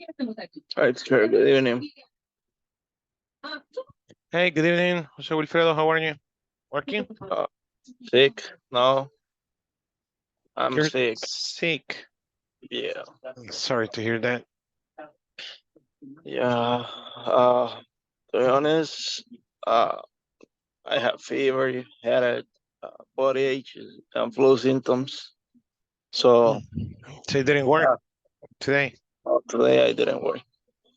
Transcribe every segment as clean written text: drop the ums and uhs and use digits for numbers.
All right, sir. Good evening. Hey, good evening, Jose Wilfredo. How are you? Working? Sick? No, I'm You're sick. sick. Yeah. Sorry to hear that. Yeah. To be honest, I have fever, headache, body aches, and flu symptoms. So Mm. So you didn't work uh, today? today I didn't work.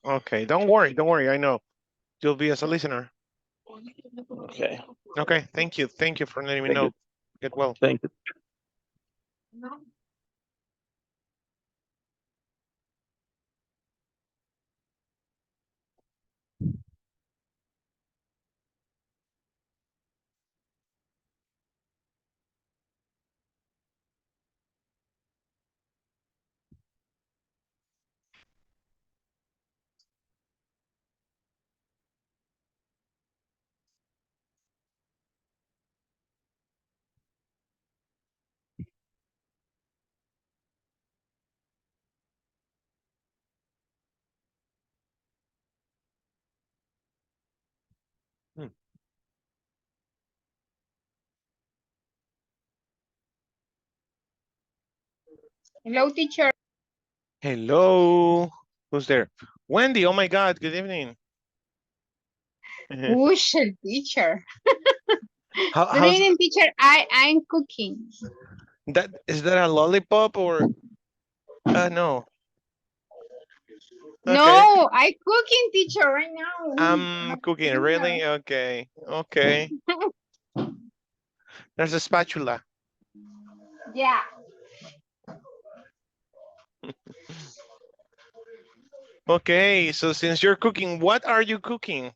Okay, don't worry, don't worry. I know you'll be as a listener. Okay. Okay, thank you for letting me Thank you. know. Get well. Thank you. Hmm. Hello, teacher. Hello, who's there? Wendy. Oh my God. Good evening. Whoosh, teacher. Good How's evening, teacher. I'm cooking. that? Is that a lollipop or? No. Okay. No, I cooking, teacher, right now. I'm cooking. Really? Okay. Okay. There's a spatula. Yeah. Okay. So since you're cooking, what are you cooking?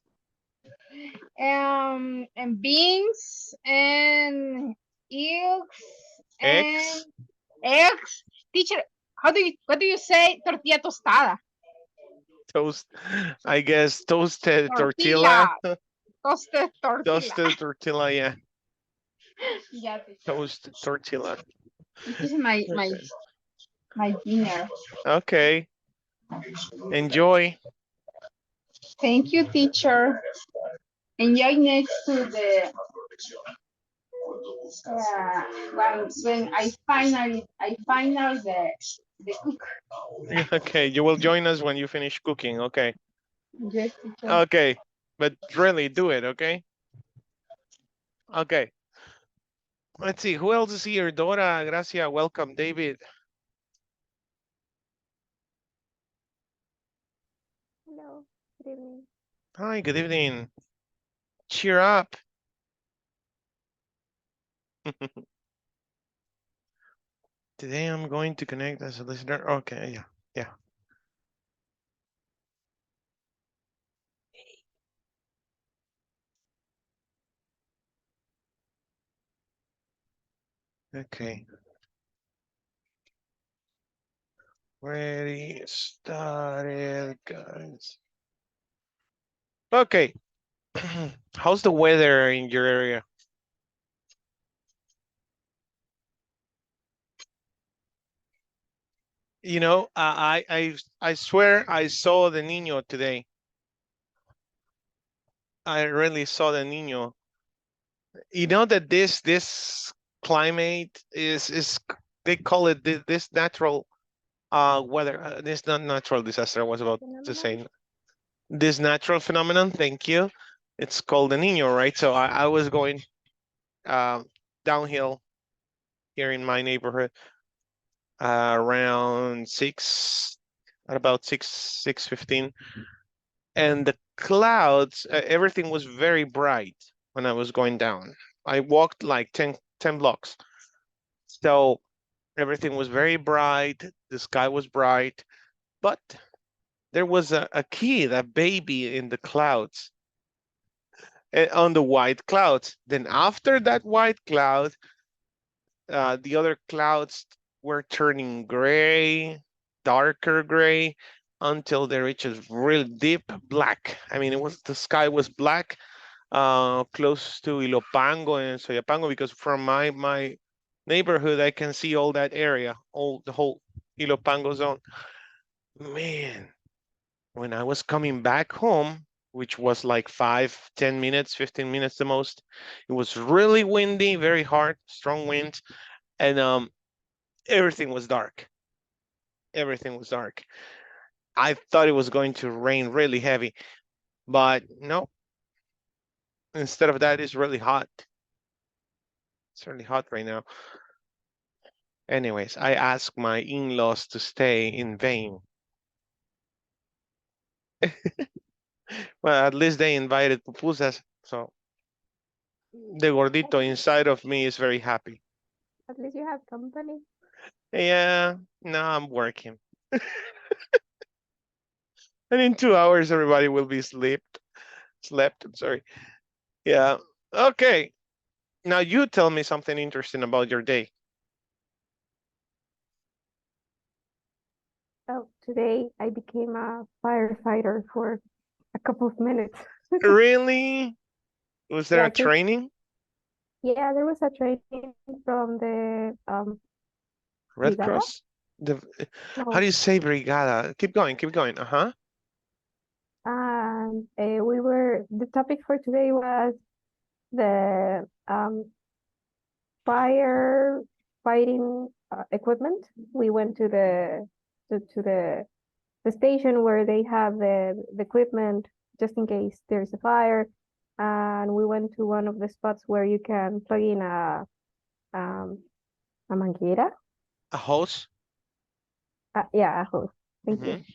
And beans and eggs and Eggs, eggs. Teacher, what do you say? Tortilla tostada. toast. I guess toasted tortilla. Tortilla. Toasted tortilla. Toasted tortilla. Yeah. Yeah, teacher. Toasted tortilla. This is my dinner. Okay. Enjoy. Thank you, teacher. Enjoy next to the when I final the cook. Okay. You will join us when you finish cooking. Okay. Yes, teacher. Okay. But really do it. Okay. Okay. Let's see. Who else is here? Dora, Gracia, welcome. David. Hello, good evening. Hi, good evening. Cheer up. Today I'm going to connect as a listener. Okay, yeah, yeah. Okay. Ready, started, guys. Okay. How's the weather in your area? You know, I swear I saw the Nino today. I really saw the Nino. You know that this climate is they call it this natural weather. This not natural disaster. I was about to Phenomenon? say this natural phenomenon. Thank you. It's called the Nino, right? So I was going uh, downhill here in my neighborhood around at about 6:15, and the clouds, everything was very bright when I was going down. I walked like 10 blocks, so everything was very bright. The sky was bright, but there was a kid, a baby in the clouds, on the white clouds. Then after that white cloud, the other clouds were turning gray, darker gray, until they reached real deep black. I mean, the sky was black, close to Ilopango and Soyapango, because from my neighborhood I can see all that area, all the whole Ilopango zone. Man, when I was coming back home, which was like 5-10 minutes, 15 minutes the most, it was really windy, very hard, strong wind, and everything was dark. Everything was dark. I thought it was going to rain really heavy, but no. Instead of that, it's really hot. It's really hot right now. Anyways, I asked my in-laws to stay in vain. Well, at least they invited pupusas, so the gordito inside of me is very happy. At least you have company. Yeah, no, I'm working. And in 2 hours, everybody will be slept, I'm sorry. Yeah, okay. Now you tell me something interesting about your day. Oh, today I became a firefighter for a couple of minutes. Really? Was there Yeah, a training? Yeah, there was a training from the Red brigada? Cross? The, how No, do you say brigada? Keep going, keep going. Uh-huh. and the topic for today was the fire fighting equipment. We went to the station where they have the equipment just in case there's a fire, and we went to one of the spots where you can plug in a manguera. A hose? Yeah, a hose. Thank you. Mhm.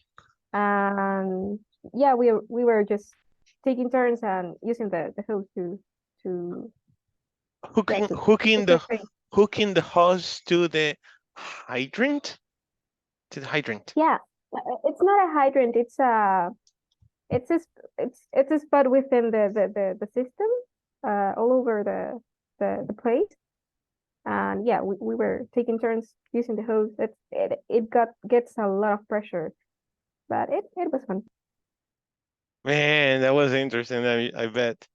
And yeah, we were just taking turns and using the hose to Hooking, to hooking to the train. hooking the hose to the hydrant? To the hydrant. Yeah, it's not a hydrant. It's a spot within the system, all over the place. And yeah, we were taking turns using the hose. It gets a lot of pressure, but it was fun. Man, that was interesting, I bet.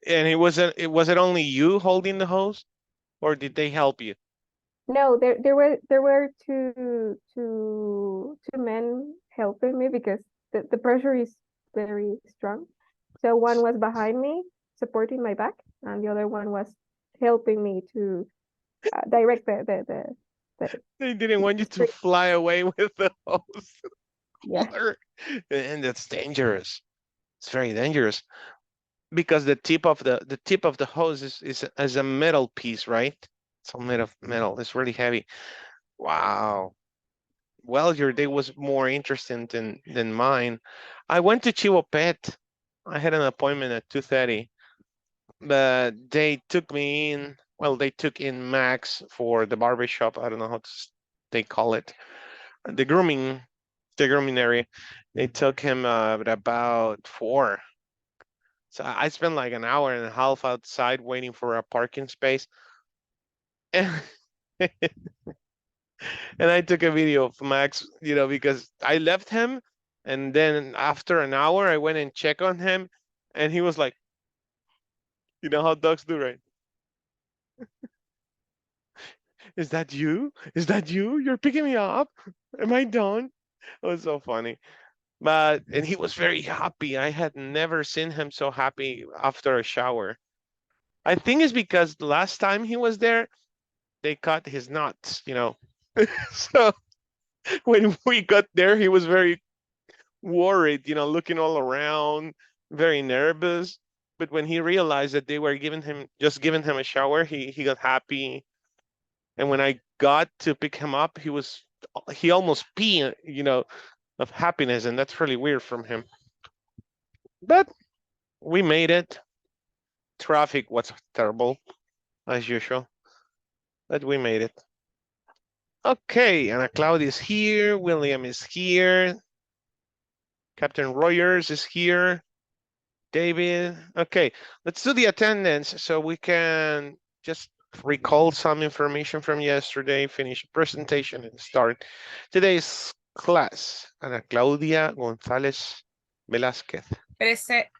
And was it only you holding the hose, or did they help you? No, there were two men helping me because the pressure is very strong. So one was behind me, supporting my back, and the other one was helping me to direct the They didn't want you to stream. fly away with the hose. Yeah. And that's dangerous. It's very dangerous because the tip of the hose is a metal piece, right? It's all made of metal. It's really heavy. Wow. Well, your day was more interesting than mine. I went to Chivo Pet. I had an appointment at 2:30, but they took me in. Well, they took in Max for the barber shop. I don't know they call it. The grooming area. They took him at about 4. So I spent like an hour and a half outside waiting for a parking space. And and I took a video of Max, because I left him, and then after an hour I went and checked on him, and he was like, you know how dogs do, right? Is that you? Is that you? You're picking me up? Am I done? It was so funny. And he was very happy. I had never seen him so happy after a shower. I think it's because the last time he was there, they cut his nuts. So when we got there, he was very worried, looking all around, very nervous. But when he realized that they were giving him a shower, he got happy. And when I got to pick him up, he almost peed, of happiness, and that's really weird from him. But we made it. Traffic was terrible, as usual, but we made it. Okay, Ana Claudia is here. William is here. Captain Rogers is here. David. Okay, let's do the attendance so we can just recall some information from yesterday, finish presentation, and start today's class. Ana Claudia González Velázquez.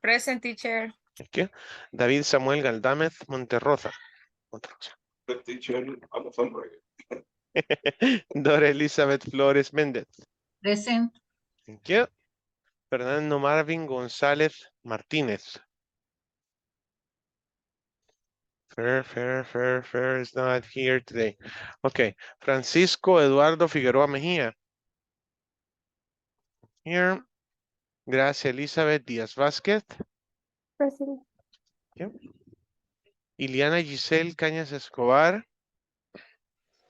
Present, teacher. Thank you. David Samuel Galdámez Monterrosa. Teacher, I'm a fundraiser. Dora Elizabeth Flores Méndez. Present. Thank you. Fernando Marvin González Martínez. Fair is not here today. Okay. Francisco Eduardo Figueroa Mejía. Here. Gracia Elizabeth Díaz Vázquez. Present. Iliana Giselle Cañas Escobar.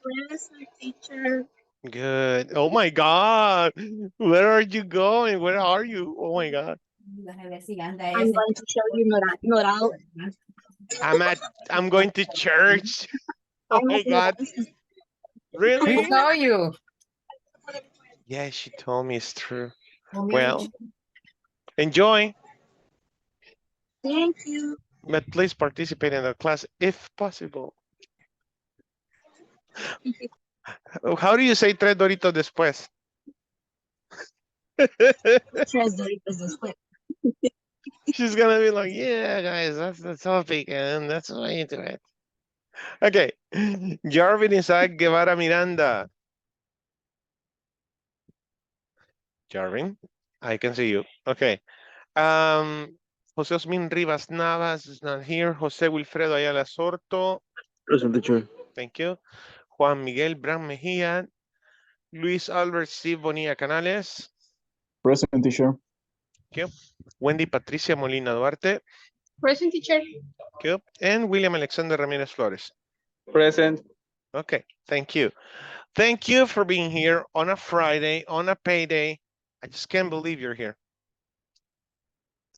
Present teacher. Good. Oh my God. Where are you going? Where are you? Oh my God. I'm going to show you Noral. I'm going to church. Oh my God. Really? Who are you? Yeah, she told me it's true. Well, enjoy, Thank you. but please participate in the class if possible. How do you say tres doritos después? Tres Doritos después. She's gonna be like, yeah, guys, that's the topic, and that's the way you do it. Okay. Jarvin Isaac Guevara Miranda. Jarvin, I can see you. Okay. José Osmin Rivas Navas is not here. José Wilfredo Ayala Sorto. Present teacher. Thank you. Juan Miguel Bran Mejía. Luis Albert Steve Bonilla Canales. Present teacher. Thank you. Wendy Patricia Molina Duarte. Present teacher. Thank you. And William Alexander Ramirez Flores. Present. Okay, thank you. Thank you for being here on a Friday, on a payday. I just can't believe you're here.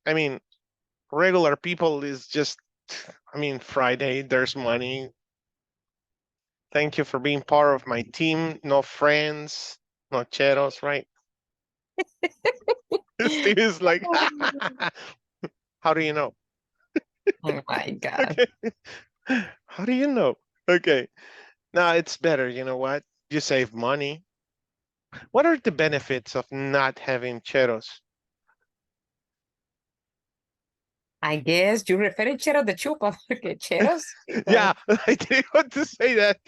I mean, regular people is just, I mean, Friday, there's money. Thank you for being part of my team. No friends, no cheros, right? Steve is like, how do you know? Oh my God. Okay. How do you know? Okay. Now it's better. You know what? You save money. What are the benefits of not having cheros? I guess you refer to Chero de Chupa. Okay, Cheros? Yeah, I didn't want to say that.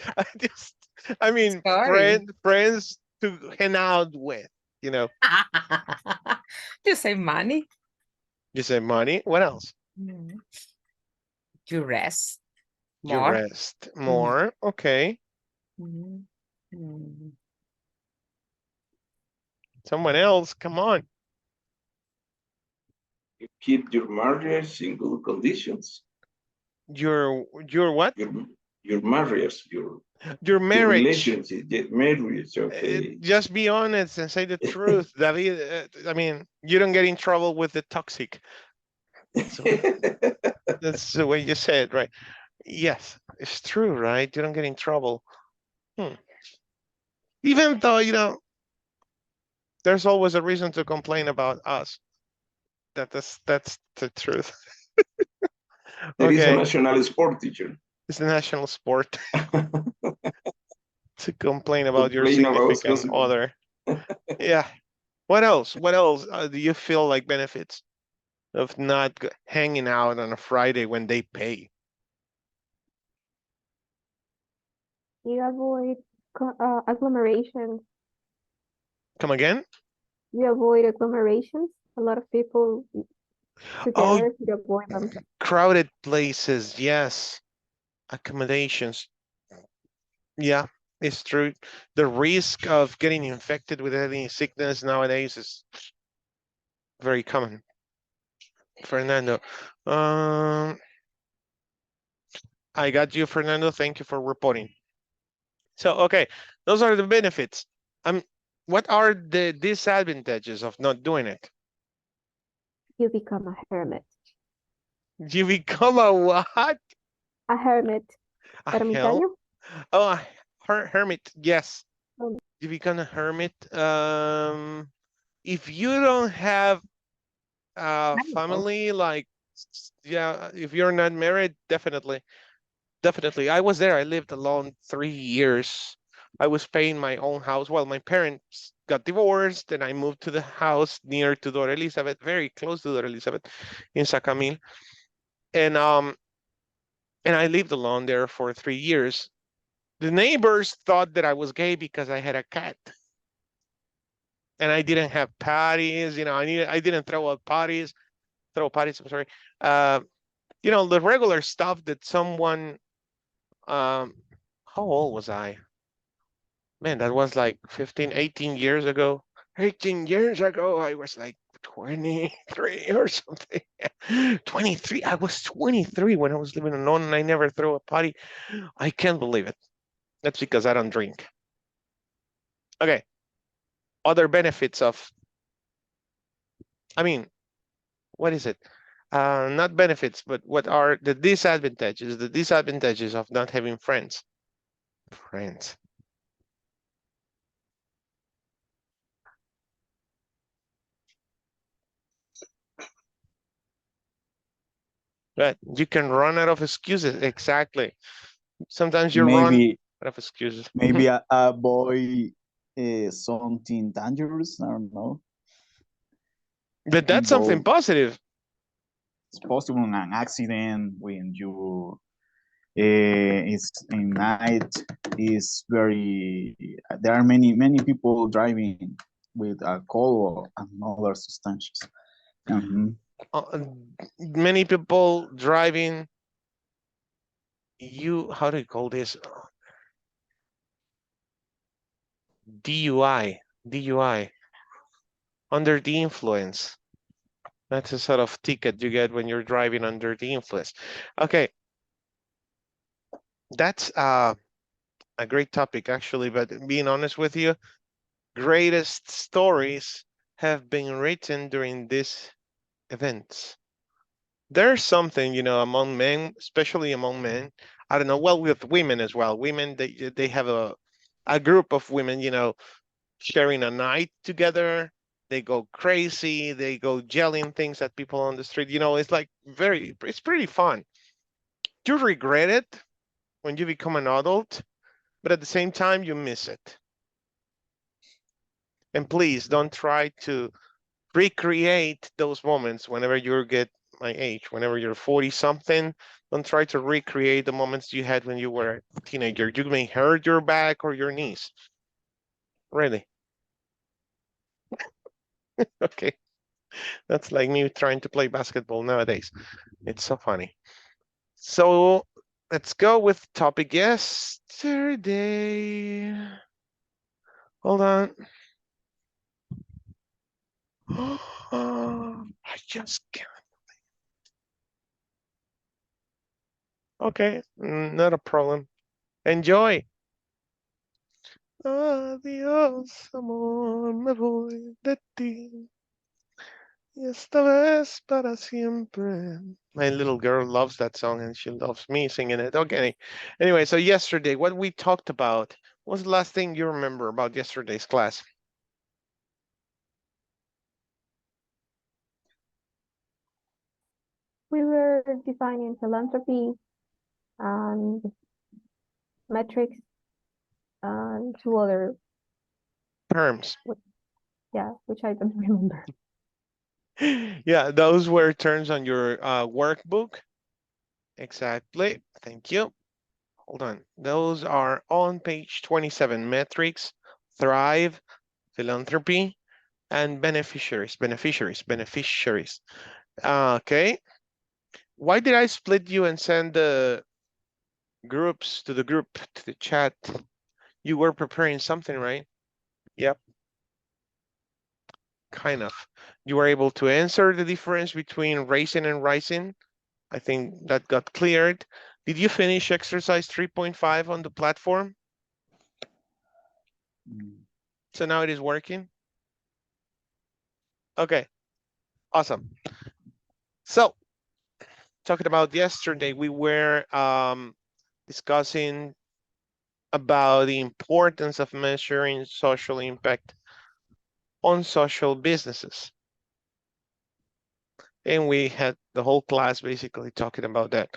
I mean, Sorry. friends to hang out with, you know. You say money. You say money. What else? You rest. You More. rest more. Okay. Mhm. Mhm. Someone else. Come on. You keep your marriage in good conditions. Your what? Your marriage, your Marriage. relationship, your marriage. Okay. Just be honest and say the truth, David. I mean, you don't get in trouble with the toxic. So that's the way you say it, right? Yes, it's true, right? You don't get in trouble. Even though, you know, there's always a reason to complain about us. That's the truth. There is a Okay, national sport teacher. it's a national sport to complain about your Complain about significant something. other. Yeah. What else? What else do you feel like benefits of not hanging out on a Friday when they pay? You avoid agglomerations. Come again? You avoid agglomerations. A lot of people together, you avoid them. Crowded places, yes. Accommodations. Yeah, it's true. The risk of getting infected with any sickness nowadays is very common. Fernando. I got you, Fernando. Thank you for reporting. So, okay, those are the benefits. What are the disadvantages of not doing it? You become a hermit. You become a what? A hermit. A hell? Ermitaño? Oh, a hermit, yes. Oh. You become a hermit. If you don't have a family, like, yeah, if you're not married, definitely. I was there. I lived alone 3 years. I was paying my own house. Well, my parents got divorced, and I moved to the house near to Dora Elizabeth, very close to Dora Elizabeth, in Sacamil. And I lived alone there for 3 years. The neighbors thought that I was gay because I had a cat. and I didn't have parties, you know, I didn't throw parties, I'm sorry. You know, the regular stuff that someone, how old was I? Man, that was like 15, 18 years ago. 18 years ago, I was like 23 or something. 23. I was 23 when I was living alone and I never threw a party. I can't believe it. That's because I don't drink. Okay. Other benefits of, I mean, what is it? Not benefits, but what are the disadvantages? The disadvantages of not having friends. Friends. But you can run out of excuses. Exactly. Sometimes you run Maybe out of excuses. maybe avoid something dangerous. I don't know. But that's something Involve- positive. It's possible an accident when you it's in night is very there are many people driving with alcohol and other substances. Mhm. Many people driving. How do you call this? DUI, under the influence. That's a sort of ticket you get when you're driving under the influence. Okay. That's a great topic, actually, but being honest with you, greatest stories have been written during these events. There's something, you know, among men, especially among men, I don't know, well, with women as well. Women, they have a group of women, you know, sharing a night together. They go crazy, they go yelling things at people on the street. You know, it's like it's pretty fun. You regret it when you become an adult, but at the same time, you miss it. And please don't try to recreate those moments whenever you get my age, whenever you're 40 something. Don't try to recreate the moments you had when you were a teenager. You may hurt your back or your knees. Really. Okay. That's like me trying to play basketball nowadays. It's so funny. So let's go with topic yesterday. Hold on. I just can't. Okay, not a problem. Enjoy. Adiós, amor, me voy de ti. Y esta vez para siempre. My little girl loves that song and she loves me singing it. Okay. Anyway, so yesterday, what we talked about, what was the last thing you remember about yesterday's class? We were defining philanthropy and metrics and two other, Terms. yeah, which I don't remember. Yeah, those were terms on your workbook. Exactly. Thank you. Hold on. Those are on page 27. Metrics, thrive, philanthropy, and beneficiaries. Okay. Why did I split you and send the groups to the chat? You were preparing something, right? Yep. Kind of. You were able to answer the difference between racing and rising. I think that got cleared. Did you finish exercise 3.5 on the platform? So now it is working? Okay, awesome. So, talking about yesterday, we were discussing about the importance of measuring social impact on social businesses. And we had the whole class basically talking about that.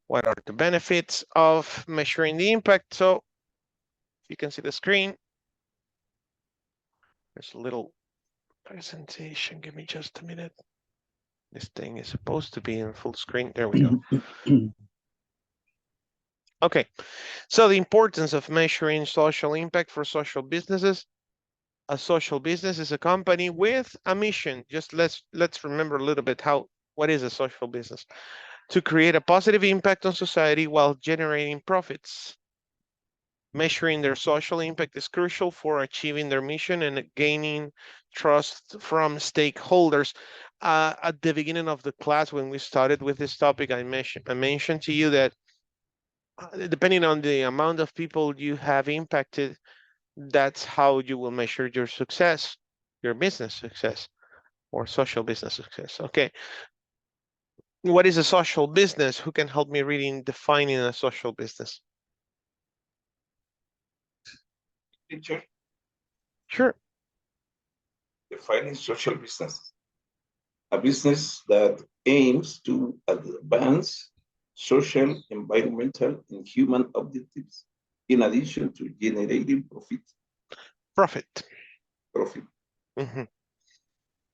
What are the benefits of measuring the impact? So you can see the screen. There's a little presentation. Give me just a minute. This thing is supposed to be in full screen. There we go. Okay, so the importance of measuring social impact for social businesses. A social business is a company with a mission. Just let's remember a little bit what is a social business? To create a positive impact on society while generating profits. Measuring their social impact is crucial for achieving their mission and gaining trust from stakeholders. At the beginning of the class, when we started with this topic, I mentioned to you that depending on the amount of people you have impacted, that's how you will measure your success, your business success, or social business success. Okay. What is a social business? Who can help me reading defining a social business? Teacher, Sure. defining social business. A business that aims to advance social, environmental, and human objectives, in addition to generating profit. Profit. Mm-hmm.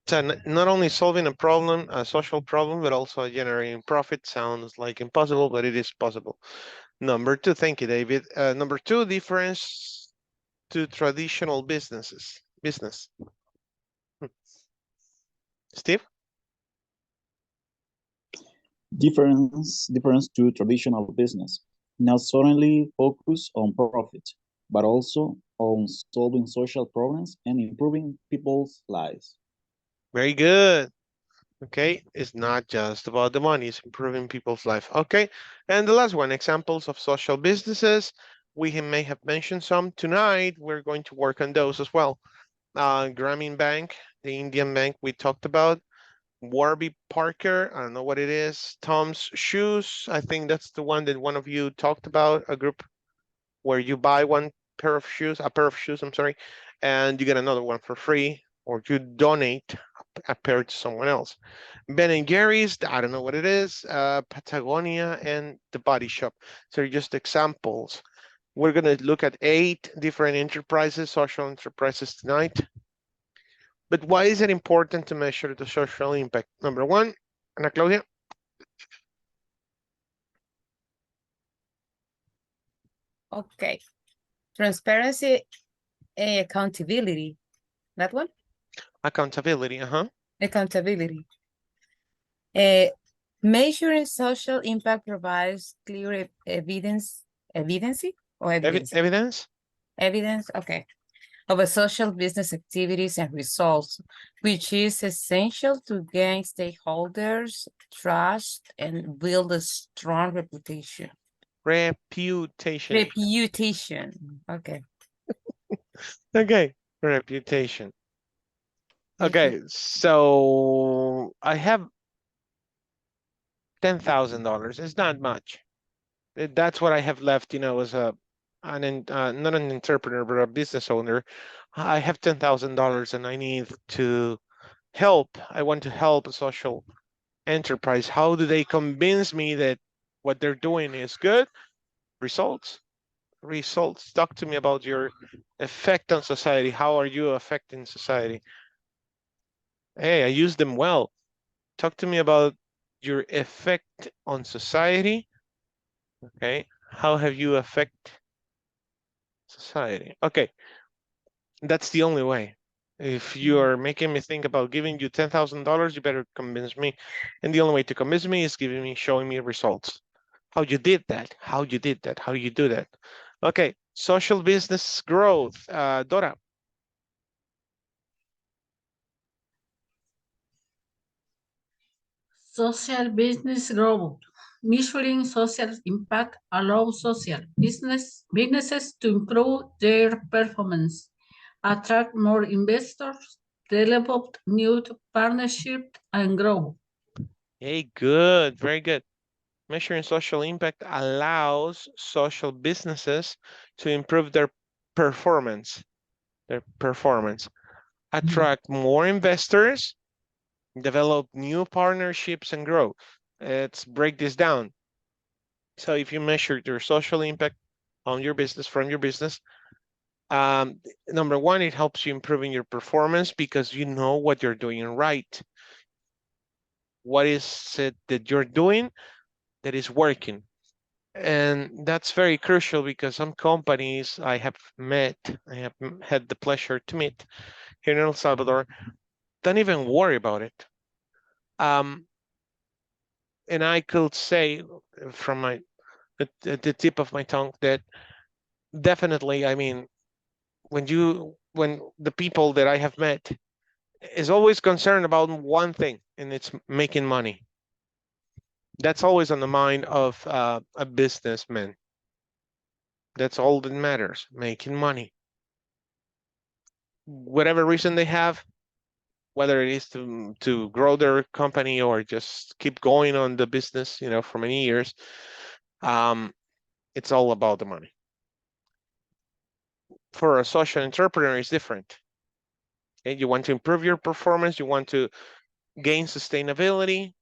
So not only solving a problem, a social problem, but also generating profit. Sounds like impossible, but it is possible. Number two, thank you, David. Number two, difference to traditional business. Steve? Difference to traditional business. Not solely focus on profit, but also on solving social problems and improving people's lives. Very good. Okay, it's not just about the money, it's improving people's life. Okay, and the last one, examples of social businesses. We may have mentioned some tonight. We're going to work on those as well. Grameen Bank, the Indian bank we talked about. Warby Parker, I don't know what it is. Tom's Shoes, I think that's the one that one of you talked about, a group where you buy a pair of shoes, I'm sorry, and you get another one for free, or you donate a pair to someone else. Ben and Gary's, I don't know what it is, Patagonia, and The Body Shop. So just examples. We're going to look at 8 different enterprises, social enterprises tonight. But why is it important to measure the social impact? Number one, Ana Claudia. Okay. Transparency and accountability. That one? Accountability, Accountability. Measuring social impact provides clear evidence, Evidence? Evidence, okay, of a social business activities and results, which is essential to gain stakeholders' trust and build a strong reputation. Reputation. Okay. Okay, reputation. Okay, so I have $10,000. It's not much. That's what I have left, as not an entrepreneur, but a business owner. I have $10,000 and I need to help. I want to help a social enterprise. How do they convince me that what they're doing is good? Results. Talk to me about your effect on society. How are you affecting society? Hey, I use them well. Talk to me about your effect on society. Okay, how have you affect society? Okay, that's the only way. If you are making me think about giving you $10,000, you better convince me. And the only way to convince me is showing me results. How you did that, how you do that. Okay, social business growth. Dora. Social business growth. Measuring social impact allows social businesses to improve their performance, attract more investors, develop new partnerships, and grow. Hey, good, very good. Measuring social impact allows social businesses to improve their performance, attract more investors, develop new partnerships, and grow. Let's break this down. So if you measure your social impact on your business, from your business, number one, it helps you improving your performance because you know what you're doing right. What is it that you're doing that is working? And that's very crucial because some companies I have had the pleasure to meet here in El Salvador don't even worry about it. And I could say from the tip of my tongue that definitely, I mean, when the people that I have met is always concerned about one thing, and it's making money. That's always on the mind of a businessman. That's all that matters, making money. Whatever reason they have, whether it is to grow their company or just keep going on the business, you know, for many years, it's all about the money. For a social entrepreneur, it's different. Okay? You want to improve your performance, you want to gain sustainability,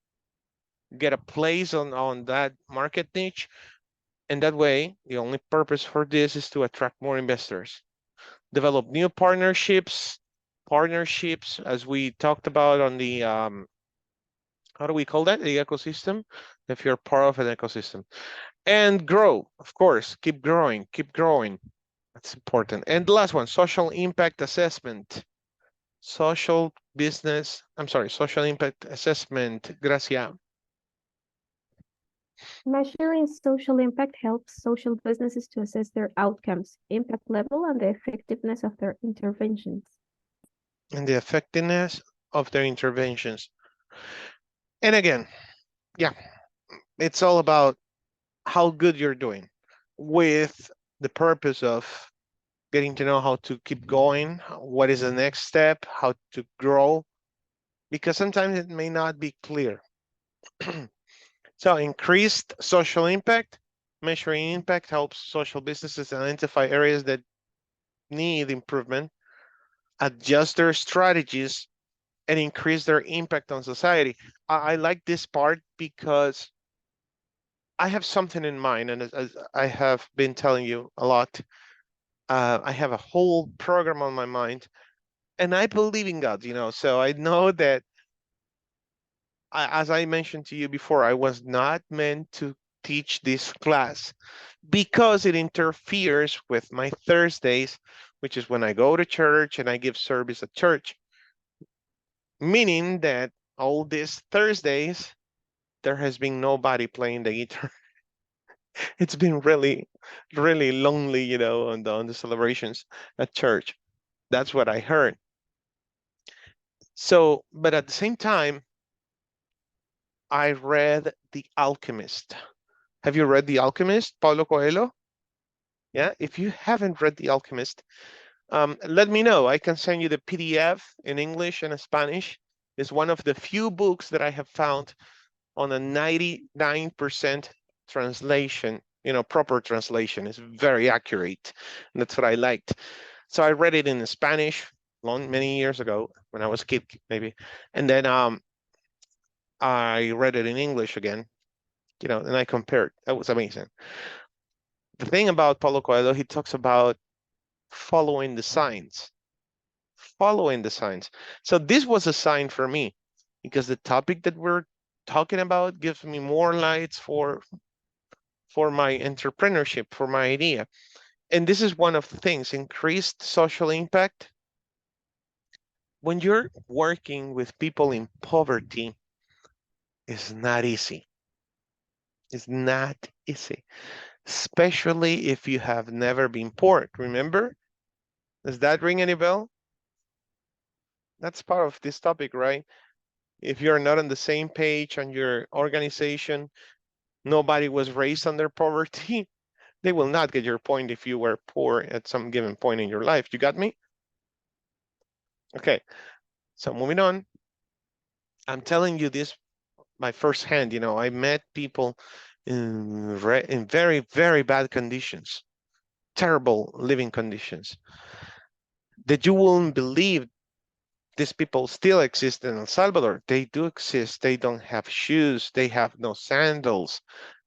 get a place on that market niche, and that way, the only purpose for this is to attract more investors, develop new partnerships, as we talked about on the how do we call that? The ecosystem, if you're part of an ecosystem, and grow, of course, keep growing. That's important. And the last one, social impact assessment. Social impact assessment, Gracia. Measuring social impact helps social businesses to assess their outcomes, impact level, and the effectiveness of their interventions. And the effectiveness of their interventions. And again, yeah, it's all about how good you're doing with the purpose of getting to know how to keep going, what is the next step, how to grow, because sometimes it may not be clear. So increased social impact, measuring impact helps social businesses identify areas that need improvement, adjust their strategies, and increase their impact on society. I like this part because I have something in mind, and as I have been telling you a lot, I have a whole program on my mind, and I believe in God, you know, so I know that as I mentioned to you before, I was not meant to teach this class because it interferes with my Thursdays, which is when I go to church and I give service at church. Meaning that all these Thursdays, there has been nobody playing the guitar. It's been really, really lonely, you know, on the celebrations at church. That's what I heard. So, but at the same time, I read The Alchemist. Have you read The Alchemist, Paulo Coelho? Yeah, if you haven't read The Alchemist, let me know. I can send you the PDF in English and Spanish. It's one of the few books that I have found on a 99% translation, you know, proper translation. It's very accurate. And that's what I liked. So I read it in Spanish many years ago when I was a kid, maybe. And then I read it in English again, you know, and I compared. That was amazing. The thing about Paulo Coelho, he talks about following the signs. Following the signs. So this was a sign for me because the topic that we're talking about gives me more lights for my entrepreneurship, for my idea. And this is one of the things, increased social impact. When you're working with people in poverty, it's not easy. It's not easy, especially if you have never been poor. Remember? Does that ring any bell? That's part of this topic, right? If you're not on the same page on your organization, nobody was raised under poverty, they will not get your point if you were poor at some given point in your life. You got me? Okay, so moving on. I'm telling you this by first hand, you know, I met people in very, very bad conditions, terrible living conditions, that you wouldn't believe these people still exist in El Salvador. They do exist. They don't have shoes. They have no sandals.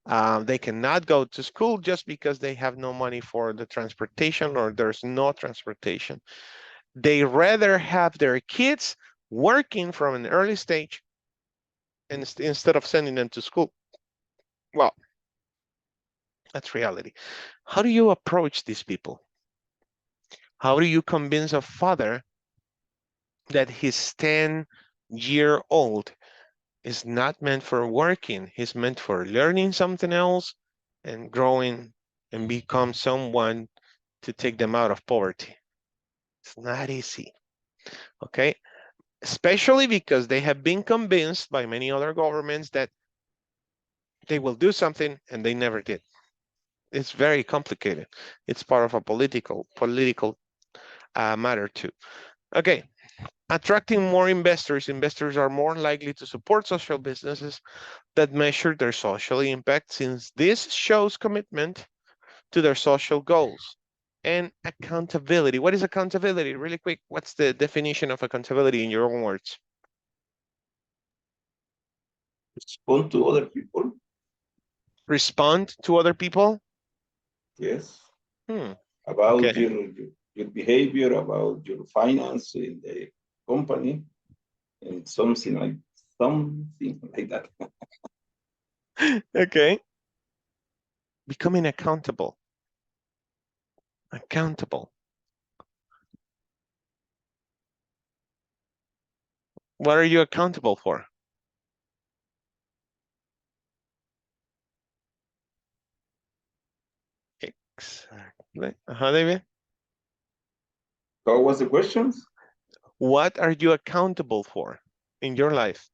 They cannot go to school just because they have no money for the transportation or there's no transportation. They rather have their kids working from an early stage instead of sending them to school. Well, That's reality. How do you approach these people? How do you convince a father that his 10-year-old is not meant for working? He's meant for learning something else and growing and become someone to take them out of poverty. It's not easy, okay? Especially because they have been convinced by many other governments that they will do something and they never did. It's very complicated. It's part of a political matter too. Okay, attracting more investors. Investors are more likely to support social businesses that measure their social impact, since this shows commitment to their social goals. And accountability. What is accountability? Really quick, what's the definition of accountability in your own words? Respond to other people. Respond to other people? Yes. Hmm. About Okay. your behavior, about your finance in the company, and something like that. Okay. Becoming accountable. Accountable. What are you accountable for? Exactly. David? What was the question? What are you accountable for in your life?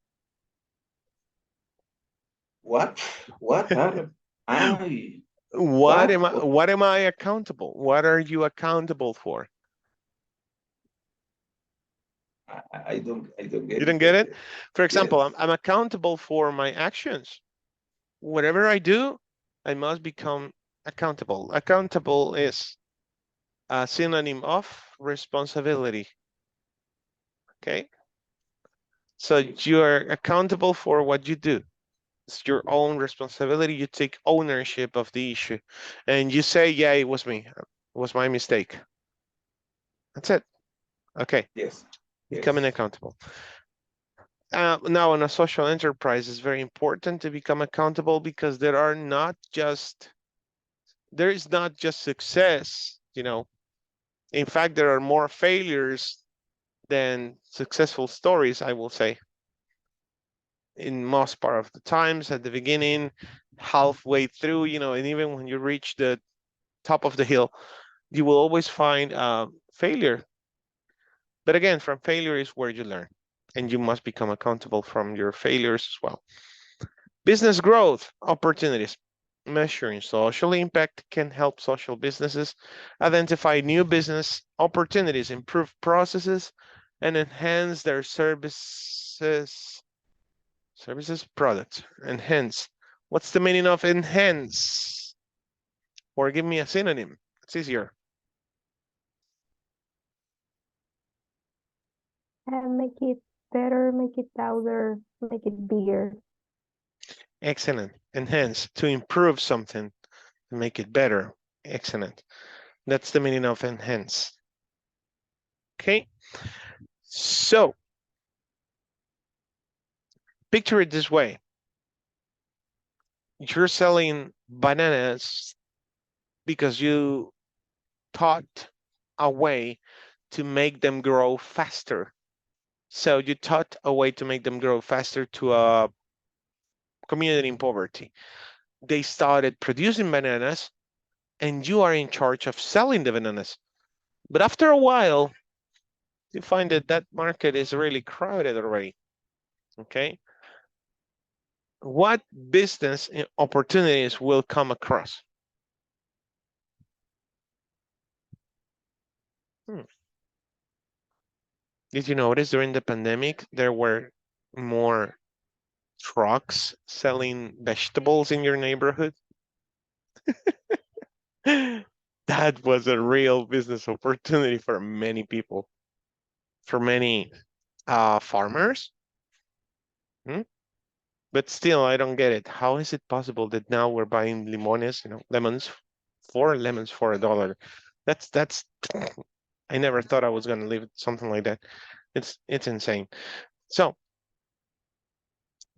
What are I? What am What? what am I accountable? What are you accountable for? I don't get You don't get it? For Yes. example, I'm accountable for my actions. Whatever I do, I must become accountable. Accountable is a synonym of responsibility. Okay? So you are accountable for what you do. It's your own responsibility. You take ownership of the issue and you say, yeah, it was me. It was my mistake. That's it. Okay. Yes. Becoming accountable. Now, in a social enterprise, it's very important to become accountable because there is not just success, you know. In fact, there are more failures than successful stories, I will say. In most part of the times, at the beginning, halfway through, you know, and even when you reach the top of the hill, you will always find failure. But again, from failure is where you learn, and you must become accountable from your failures as well. Business growth opportunities. Measuring social impact can help social businesses identify new business opportunities, improve processes, and enhance their services products. Enhance. What's the meaning of enhance? Or give me a synonym. It's easier. And make it better, make it louder, make it bigger. Excellent. Enhance, to improve something, to make it better. Excellent. That's the meaning of enhance. Okay. So picture it this way. You're selling bananas because you taught a way to make them grow faster. So you taught a way to make them grow faster to a community in poverty. They started producing bananas and you are in charge of selling the bananas. But after a while, you find that that market is really crowded already. Okay. What business opportunities will come across? Did you notice during the pandemic, there were more trucks selling vegetables in your neighborhood? That was a real business opportunity for many people, for many farmers. But still, I don't get it. How is it possible that now we're buying limones, you know, lemons for $1? That's I never thought I was gonna live something like that. It's insane. So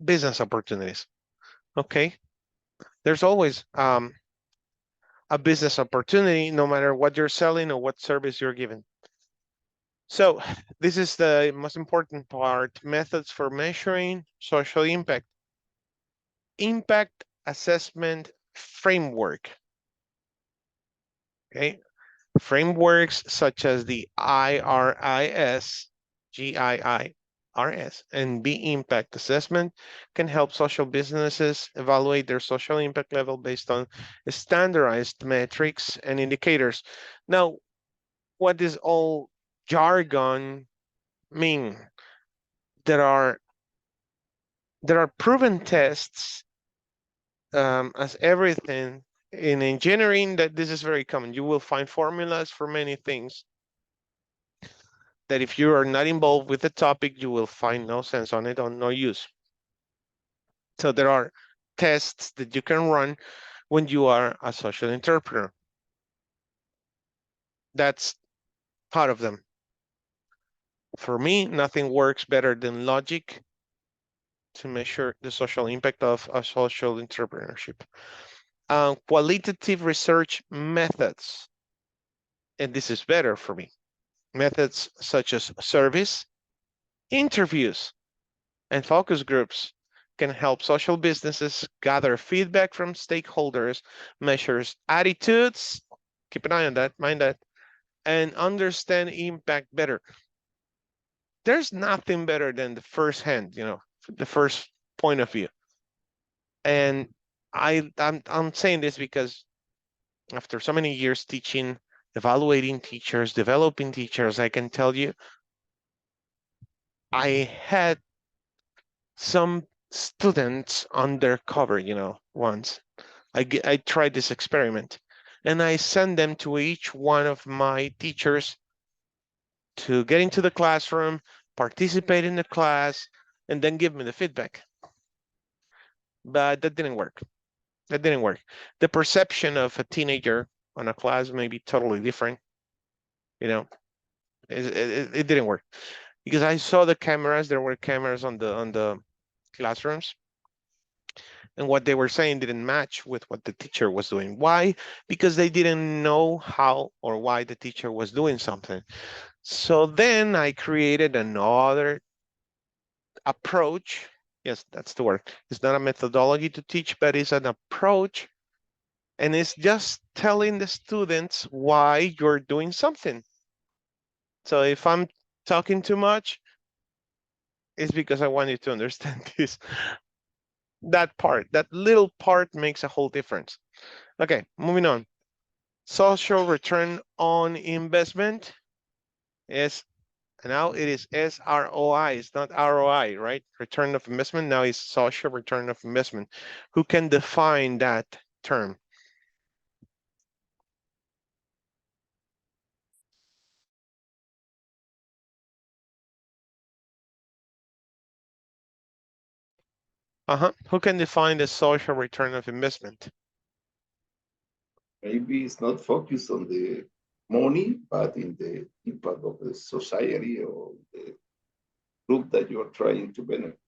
business opportunities. Okay. There's always a business opportunity, no matter what you're selling or what service you're giving. So this is the most important part, methods for measuring social impact. Impact assessment framework. Okay, frameworks such as the IRIS, GIIRS, and B impact assessment can help social businesses evaluate their social impact level based on standardized metrics and indicators. Now, what does all jargon mean? There are proven tests, as everything in engineering, that this is very common. You will find formulas for many things that if you are not involved with the topic, you will find no sense on it or no use. So there are tests that you can run when you are a social interpreter. That's part of them. For me, nothing works better than logic to measure the social impact of a social entrepreneurship. Qualitative research methods, and this is better for me. Methods such as surveys, interviews, and focus groups can help social businesses gather feedback from stakeholders, measures attitudes, keep an eye on that, mind that, and understand impact better. There's nothing better than the first hand, the first point of view. And I'm saying this because after so many years teaching, evaluating teachers, developing teachers, I can tell you, I had some students undercover, once. I tried this experiment, and I sent them to each one of my teachers to get into the classroom, participate in the class, and then give me the feedback. But that didn't work. That didn't work. The perception of a teenager on a class may be totally different. It didn't work because I saw the cameras. There were cameras on the classrooms, and what they were saying didn't match with what the teacher was doing. Why? Because they didn't know how or why the teacher was doing something. So then I created another approach. Yes, that's the word. It's not a methodology to teach, but it's an approach. And it's just telling the students why you're doing something. So if I'm talking too much, it's because I want you to understand this. That part, that little part makes a whole difference. Okay, moving on. Social return on investment is, now it is SROI, it's not ROI, right? Return of investment, now it's social return of investment. Who can define that term? Who can define the social return of investment? Maybe it's not focused on the money, but in the impact of the society or the group that you're trying to benefit.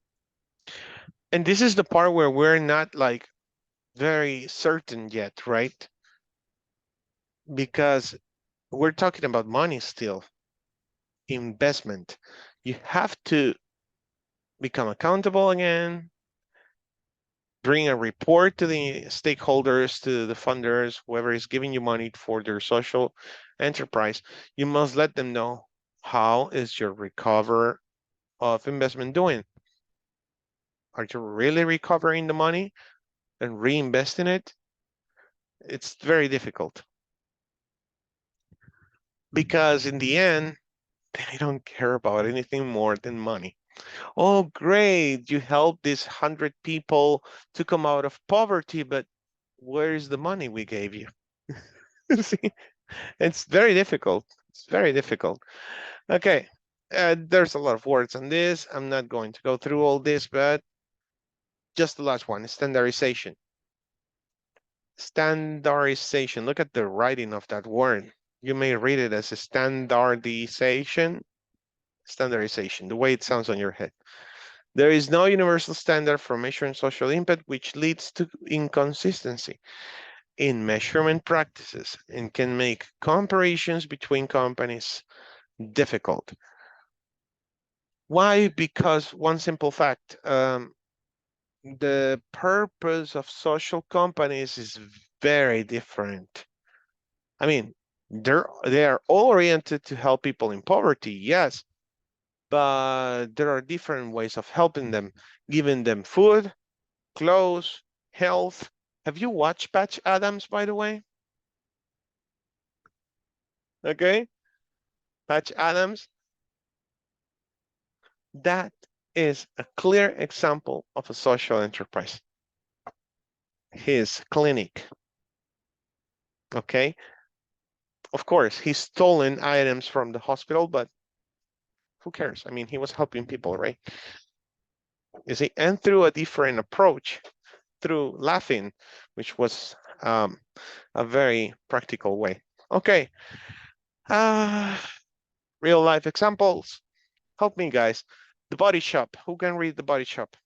And this is the part where we're not like very certain yet, right? Because we're talking about money still, investment. You have to become accountable again, bring a report to the stakeholders, to the funders, whoever is giving you money for their social enterprise. You must let them know how is your recover of investment doing. Are you really recovering the money and reinvesting it? It's very difficult. Because in the end, they don't care about anything more than money. Oh, great, you helped these 100 people to come out of poverty, but where is the money we gave you? See, it's very difficult. It's very difficult. Okay, there's a lot of words on this. I'm not going to go through all this, but just the last one, standardization. Standardization, look at the writing of that word. You may read it as a standardization, the way it sounds on your head. There is no universal standard for measuring social impact, which leads to inconsistency. in measurement practices and can make comparisons between companies difficult. Why? Because one simple fact, the purpose of social companies is very different. I mean, they are all oriented to help people in poverty, yes, but there are different ways of helping them, giving them food, clothes, health. Have you watched Patch Adams, by the way? Okay, Patch Adams. That is a clear example of a social enterprise. His clinic. Okay. Of course, he's stolen items from the hospital, but who cares? I mean, he was helping people, right? You see, and through a different approach, through laughing, which was a very practical way. Okay. Real life examples. Help me, guys. The Body Shop. Who can read The Body Shop?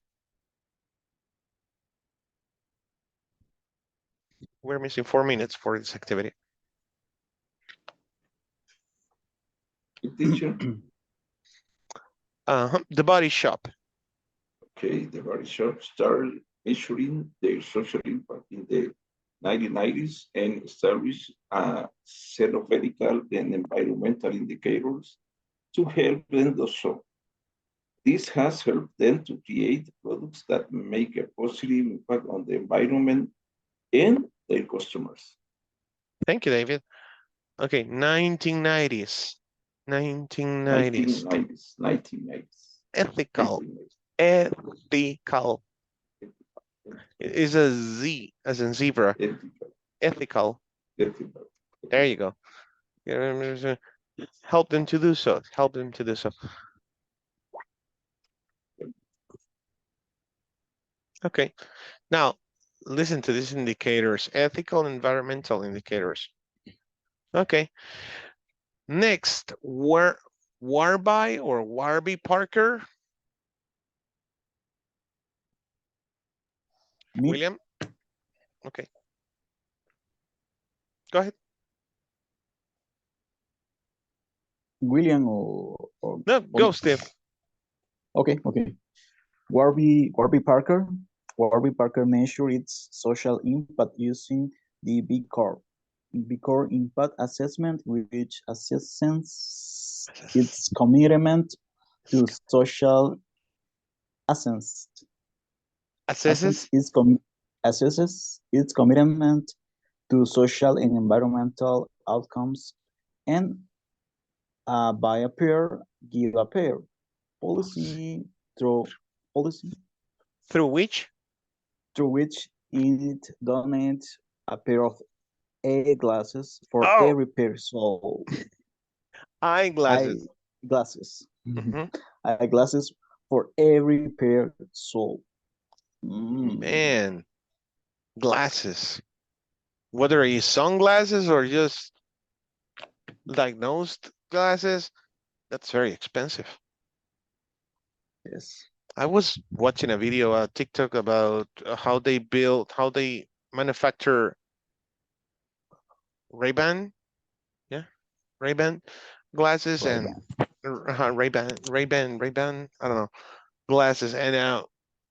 We're missing 4 minutes for this activity. Teacher. The Body Shop. Okay, the Body Shop started measuring their social impact in the 1990s and established a set of medical and environmental indicators to help them do so. This has helped them to create products that make a positive impact on the environment and their customers. Thank you, David. Okay, 1990s. 1990s. 1990s. Ethical. Ethical. It is a Z as in zebra. Ethical. There you go. Help them to do so. Help them to do so. Okay. Now, listen to these indicators. Ethical, environmental indicators. Okay. Next, Warby or Warby Parker. Me? William? Okay. Go ahead. William or No, go, Steve. Okay. Warby Parker measured its social impact using the BECAS impact assessment, which assesses its commitment to social assets. Assesses its commitment to social and environmental outcomes, and by a pair, give a pair. Policy through which it donates a pair of eyeglasses for every pair sold. Eyeglasses. Eyeglasses for every pair sold. Man, glasses. Whether it's sunglasses or just diagnosed glasses, that's very expensive. Yes. I was watching a video on TikTok about how they manufacture Ray-Ban. Yeah, Ray-Ban glasses and Ray-Ban, I don't know, glasses. And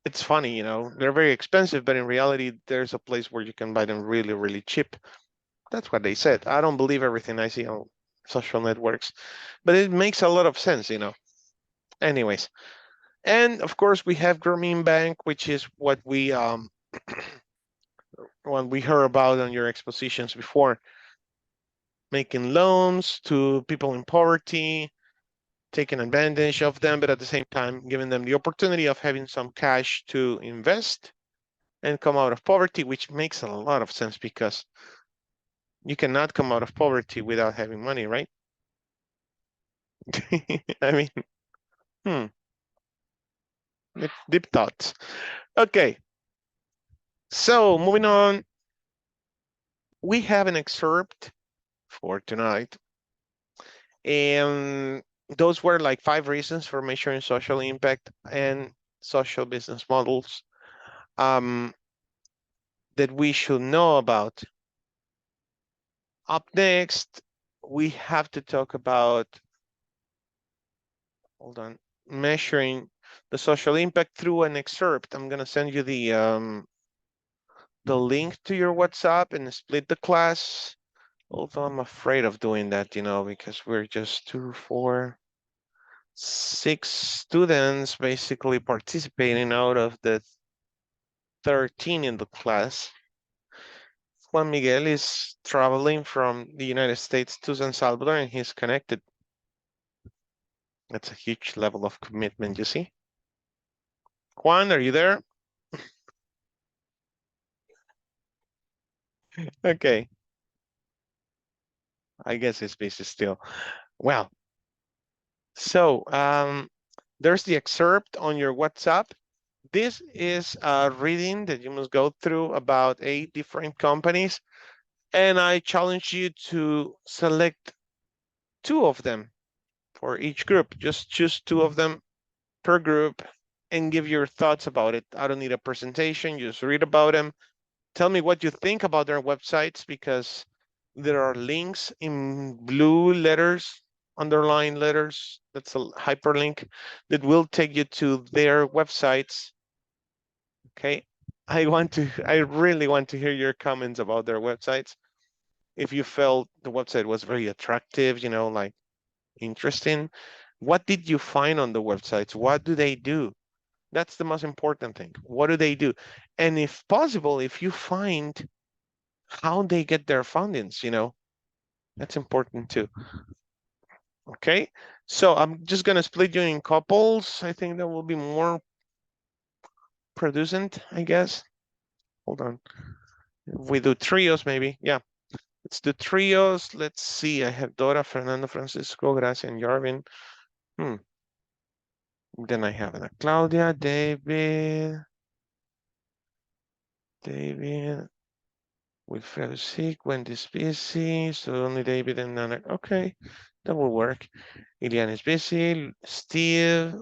it's funny, you know, they're very expensive, but in reality, there's a place where you can buy them really, really cheap. That's what they said. I don't believe everything I see on social networks, but it makes a lot of sense, you know. Anyways, and of course we have Grameen Bank, which is what we what we heard about on your expositions before, making loans to people in poverty, taking advantage of them, but at the same time giving them the opportunity of having some cash to invest and come out of poverty, which makes a lot of sense because you cannot come out of poverty without having money, right? I mean, deep thoughts. Okay, so moving on, we have an excerpt for tonight, and those were like 5 reasons for measuring social impact and social business models that we should know about Up next, we have to talk about, hold on, measuring the social impact through an excerpt. I'm gonna send you the link to your WhatsApp and split the class. Although I'm afraid of doing that, you know, because we're just 2, 4, 6 students basically participating out of the 13 in the class. Juan Miguel is traveling from the United States to San Salvador and he's connected. That's a huge level of commitment, you see. Juan, are you there? Okay. I guess he's busy still. Well, so there's the excerpt on your WhatsApp. This is a reading that you must go through about 8 different companies. And I challenge you to select 2 of them for each group. Just choose 2 of them per group and give your thoughts about it. I don't need a presentation, just read about them. Tell me what you think about their websites, because there are links in blue letters, underlined letters. That's a hyperlink that will take you to their websites. Okay. I really want to hear your comments about their websites. If you felt the website was very attractive, you know, like interesting, what did you find on the websites? What do they do? That's the most important thing. What do they do? And if possible, if you find how they get their fundings, you know, that's important too. Okay, so I'm just gonna split you in couples. I think that will be more producent, I guess. Hold on. If we do trios, maybe. Yeah, let's do trios. Let's see. I have Dora, Fernando, Francisco, Gracia, and Jarvin. Then I have Claudia, David, Wilfredo sick, Wendy's busy, so only David and Nana. Okay, that will work. Ilian is busy, Steve,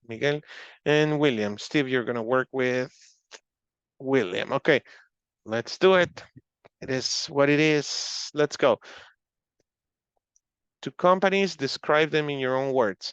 Miguel, and William. Steve, you're gonna work with William. Okay, let's do it. It is what it is. Let's go. 2 companies, describe them in your own words.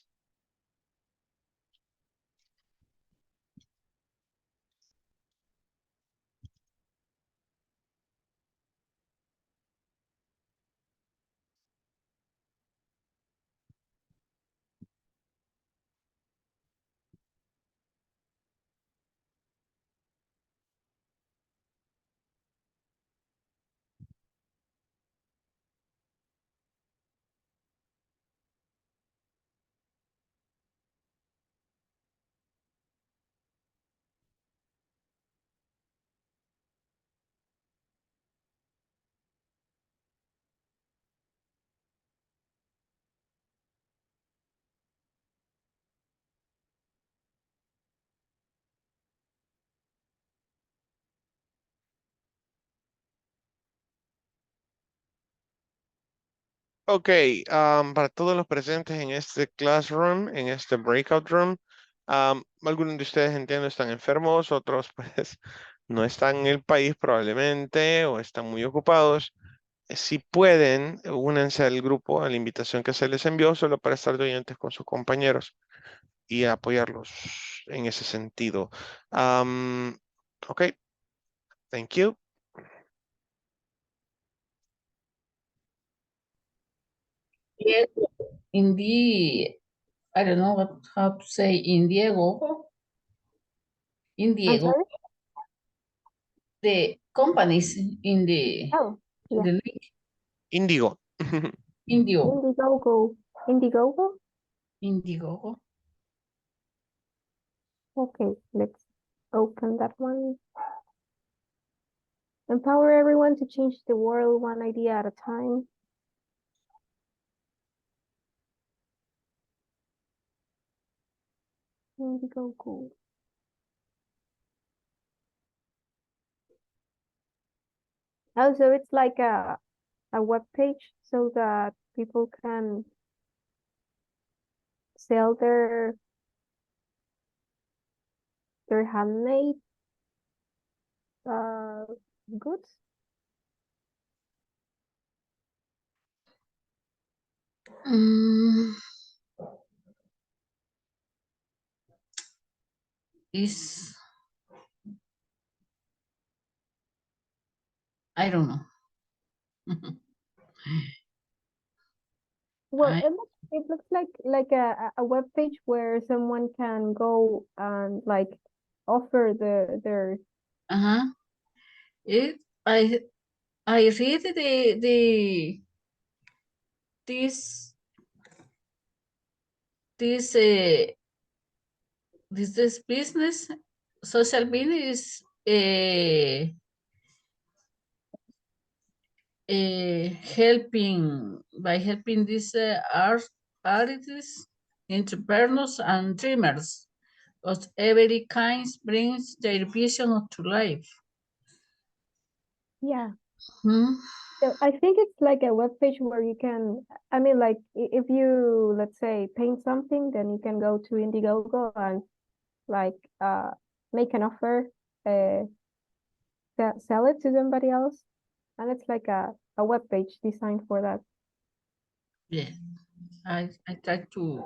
Ok, para todos los presentes en este classroom, en este breakout room, algunos de ustedes entiendo están enfermos, otros pues no están en el país probablemente o están muy ocupados. Si pueden, únanse al grupo, a la invitación que se les envió, solo para estar de oyentes con sus compañeros y apoyarlos en ese sentido. Ok, thank you. Yes, in the, I don't know how to say, in Diego, I'm sorry? the companies in the, Oh, yeah. the link, Indigo. Indio, Indiegogo. Indiegogo? Indiegogo. Okay, let's open that one. Empower everyone to change the world one idea at a time. Indiegogo. Oh, so it's like a web page so that people can sell their handmade goods. Mm, is I don't know. Well, I, it looks like a web page where someone can go and like offer their uh-huh. It I read the this this this business social business helping by helping these artists, entrepreneurs, and dreamers of every kind brings their vision to life. yeah. Hmm? So I think it's like a web page where you can, I mean, like if you, let's say, paint something, then you can go to Indiegogo and like make an offer, sell it to somebody else. And it's like a web page designed for that. Yeah, I try to.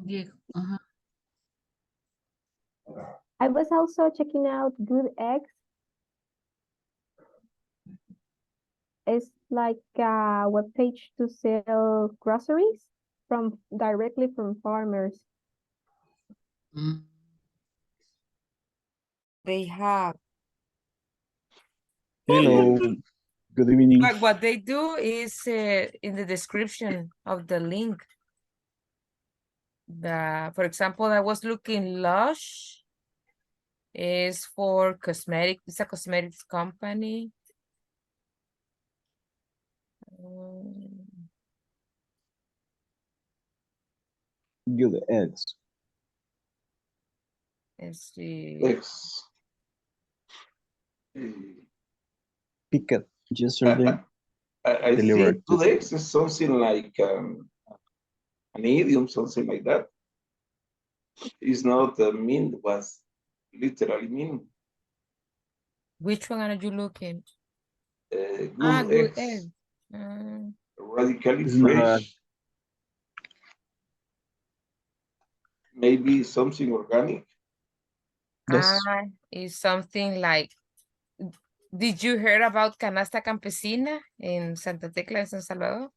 Yeah, uh-huh. I was also checking out Good Eggs. It's like a web page to sell groceries from directly from farmers. Mm. They have, Hello, good evening. but what they do is in the description of the link. For example, I was looking Lush is for cosmetic, it's a cosmetics company. Um, Good eggs. let's see. Yes. Picked yesterday. I Delivered think today is something like an idiom, something like that. It's not mean, was literally mean. Which one are you looking? Good Good eggs, egg. Uh, radically It's not fresh, maybe something organic. yes. is something like, did you hear about Canasta Campesina in Santa Tecla in San Salvador?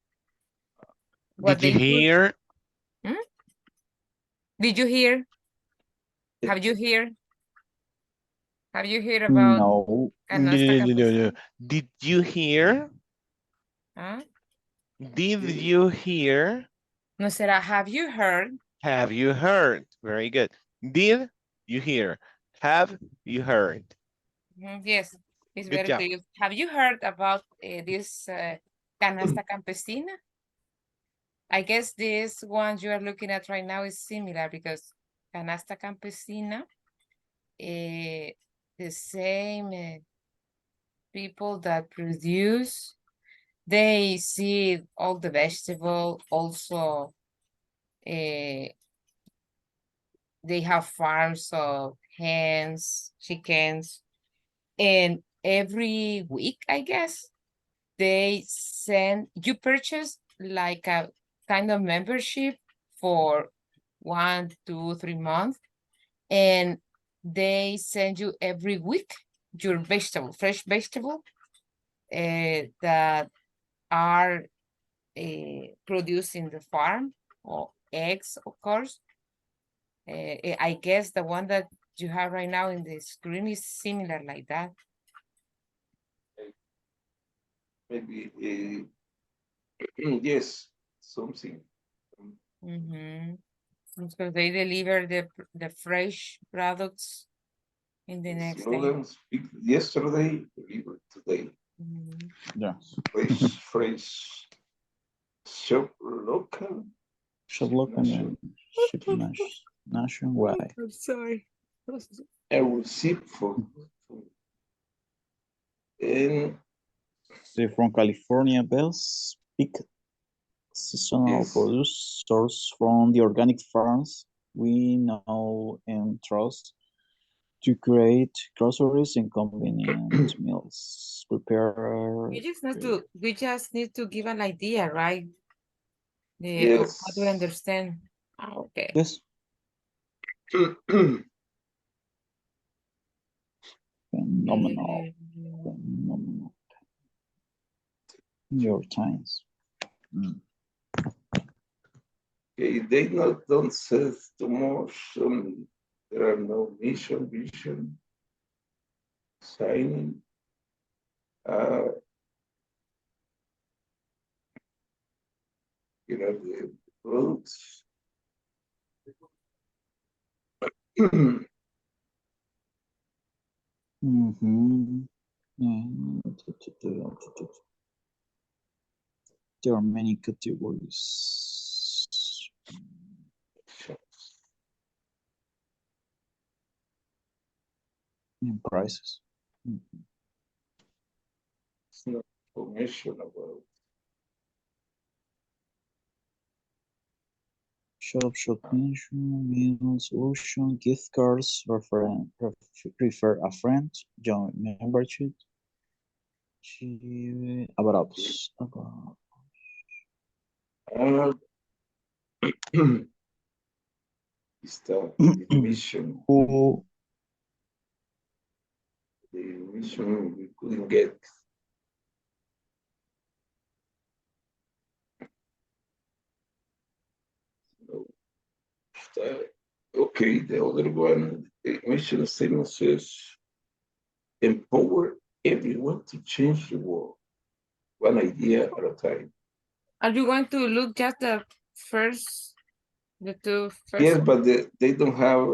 What Did you they do? hear? Did you hear? Eh, Have you heard? Have you heard about No. Canasta Campesina? Did you hear? Huh? Did you hear? No será, have you heard? Have you heard? Very good. Did you hear? Have you heard? Yes, it's Good better job. to use. Have you heard about this Canasta Campesina? I guess this one you are looking at right now is similar because Canasta Campesina, the same people that produce, they see all the vegetable, also they have farms of hens, chickens, and every week, I guess, they send, you purchase like a kind of membership for 1, 2, 3 months, and they send you every week your vegetable, fresh vegetable that are produced in the farm, or eggs, of course. I guess the one that you have right now in the screen is similar like that. Maybe yes, something. Because they deliver the fresh products in the next day. Slogans yesterday, delivered today. Yeah. Fresh, shop local. Shop local and ship nationwide. I'm sorry. A receipt for and They're from California, Bells. Pick seasonal yes. produce sourced from the organic farms we know and trust. To create groceries and convenient meals. Prepare. We just need to give an idea, right? Of how to Yes. understand. Okay. Yes. Phenomenal. Phenomenal. Your times. Okay, they don't say too much. There are no mission, vision, signing. The roads. There are many categories and prices. It's not information about Shop mention, meal solution, gift cards, refer a friend, join membership. About us. it's the mission. The mission we couldn't get. Okay, the other one, the mission statement says, empower everyone to change the world, one idea at a time. Are you going to look just the two first? Yes, but they don't have,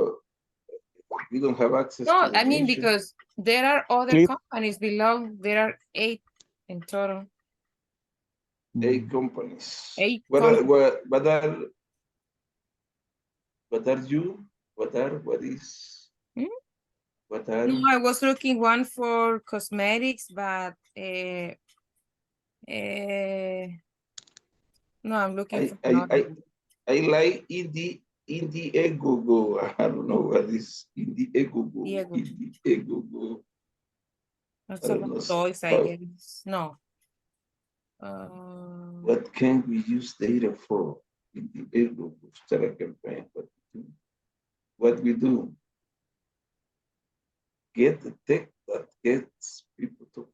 we don't have access No, to I mean, mission. because there are other companies below. There are 8 in total. 8 companies. 8 What companies. what is? What are? No, I was looking one for cosmetics, but no, I'm looking for another. I like Indiegogo. I don't know what is Indiegogo. Indiegogo. That's about toys, I guess. No. What can we use data for? Indiegogo. Start a campaign. What we do? Get the tech that gets people to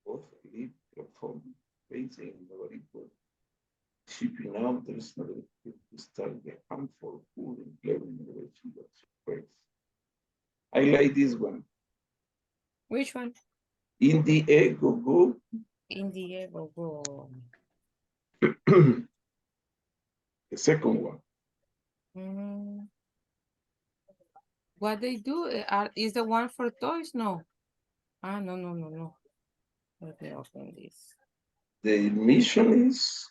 both live, perform, facing nobody put shipping out. There's not a to start the harmful food and learning innovation. That's great. I like this one. Which one? Indiegogo. Indiegogo. The second one. What they do is the one for toys? No. No. Let me open this. The mission is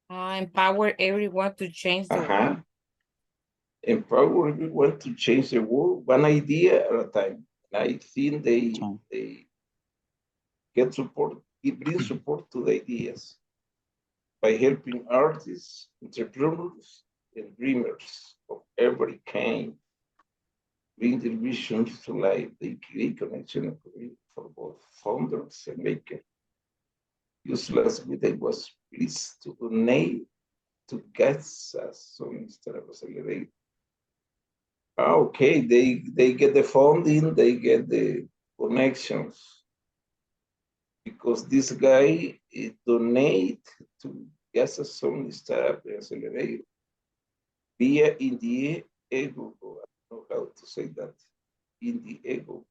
empower everyone to change the world. Empower everyone to change the world, one idea at a time. I think they get support, it brings support to the ideas by helping artists, entrepreneurs, and dreamers of every kind bring their visions to life. They create connection and community for both founders and makers. Useless with it was pleased to donate to get us so instead of accelerate. Okay, they get the funding, they get the connections. Because this guy donate to get us some startup and accelerate via Indiegogo. I don't know how to say that. Indiegogo.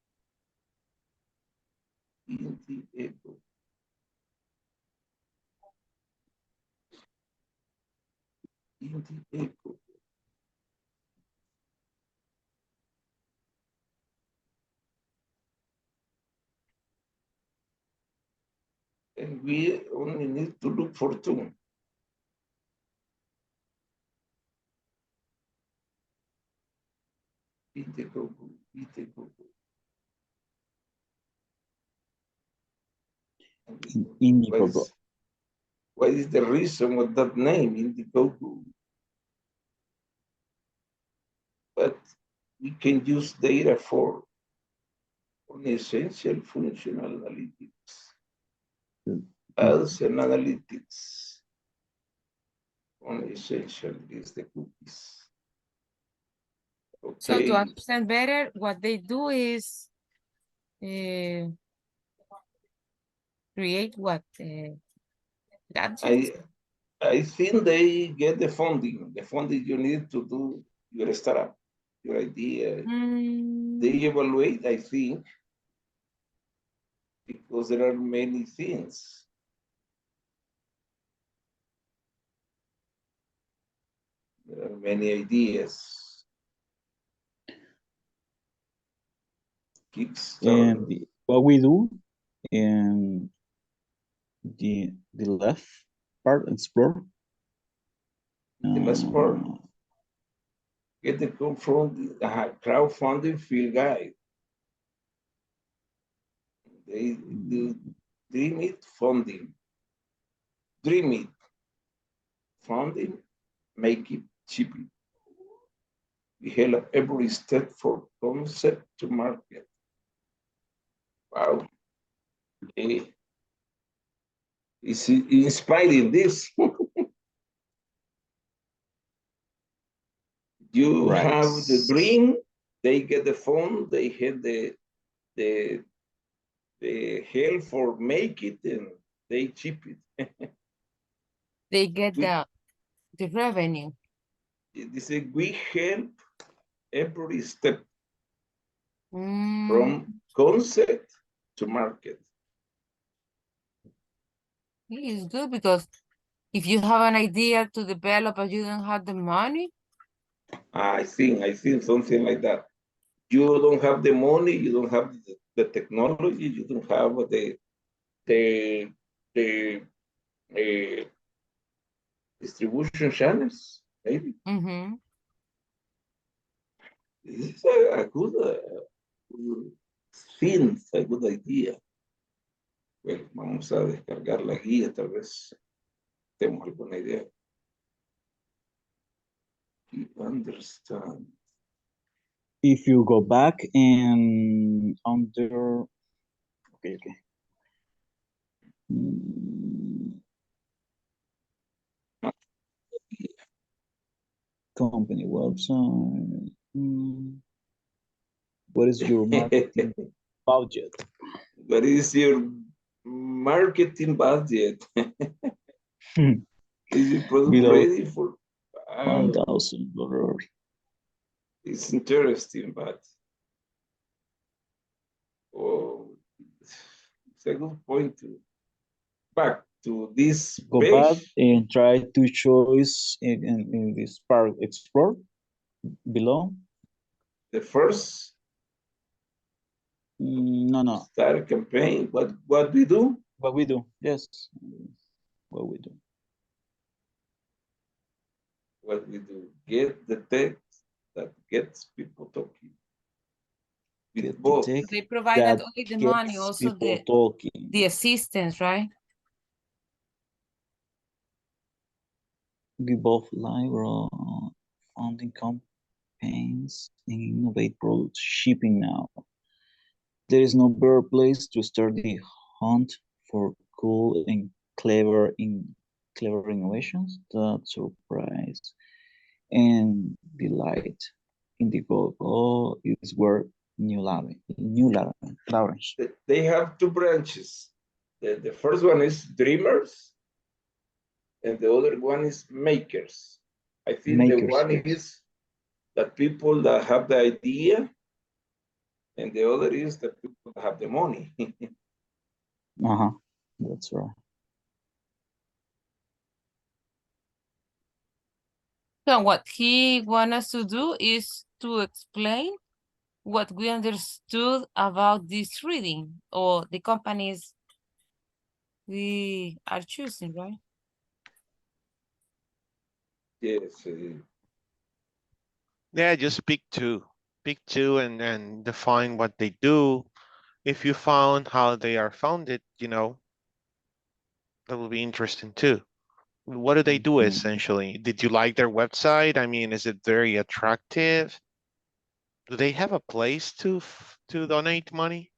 Indiegogo. Indiegogo. And we only need to look for 2. Indiegogo. Indiegogo. What is the reason of that name in the Google? But we can use data for essential functional analytics. As an analytics on essential is the cookies. So Okay. to understand better, what they do is create what gadgets? I think they get the funding you need to do your startup, your idea. They evaluate, I think, because there are many things. There are many ideas. And what we do in the left part, explore. The last part. Get the crowdfunding field guide. They do dream it funding. Dream it funding, make it cheaper. We help every step for concept to market. Wow. It's inspiring this. You Right. have the dream, they get the phone, they have the help for make it, and they cheap it. They get the revenue. They say we help every step Mm. from concept to market. It's good because if you have an idea to develop but you don't have the money, I think something like that. You don't have the money, you don't have the technology, you don't have the distribution channels, maybe. This is a good thing, a good idea. Bueno, vamos a descargar la guía, tal vez tenemos alguna idea. You understand. If you go back and under, okay. Company website. What is your marketing budget? What is your marketing budget? Is your product Below ready for $1,000? It's interesting, but it's a good point to back to this Go page. back and try to choose in this part, explore below. The first no. Start a campaign. What we do? What we do, yes. What we do. What we do. Get the text that gets people talking. With both. they provide not only the money, also the assistance, right? We both live funding campaigns and innovate products shipping now. There is no better place to start the hunt for cool and clever innovations that surprise and delight. Indiegogo is where new Lawrence. They have two branches. The first one is dreamers, and the other one is makers. I think the one is that people that have the idea, and the other is the people that have the money. That's right. So what he wants us to do is to explain what we understood about this reading or the companies we are choosing, right? Yes. Yeah, just pick two and define what they do. If you found how they are founded, you know, That will be interesting too. What do they do Mhm. essentially? Did you like their website? I mean, is it very attractive? Do they have a place to donate money?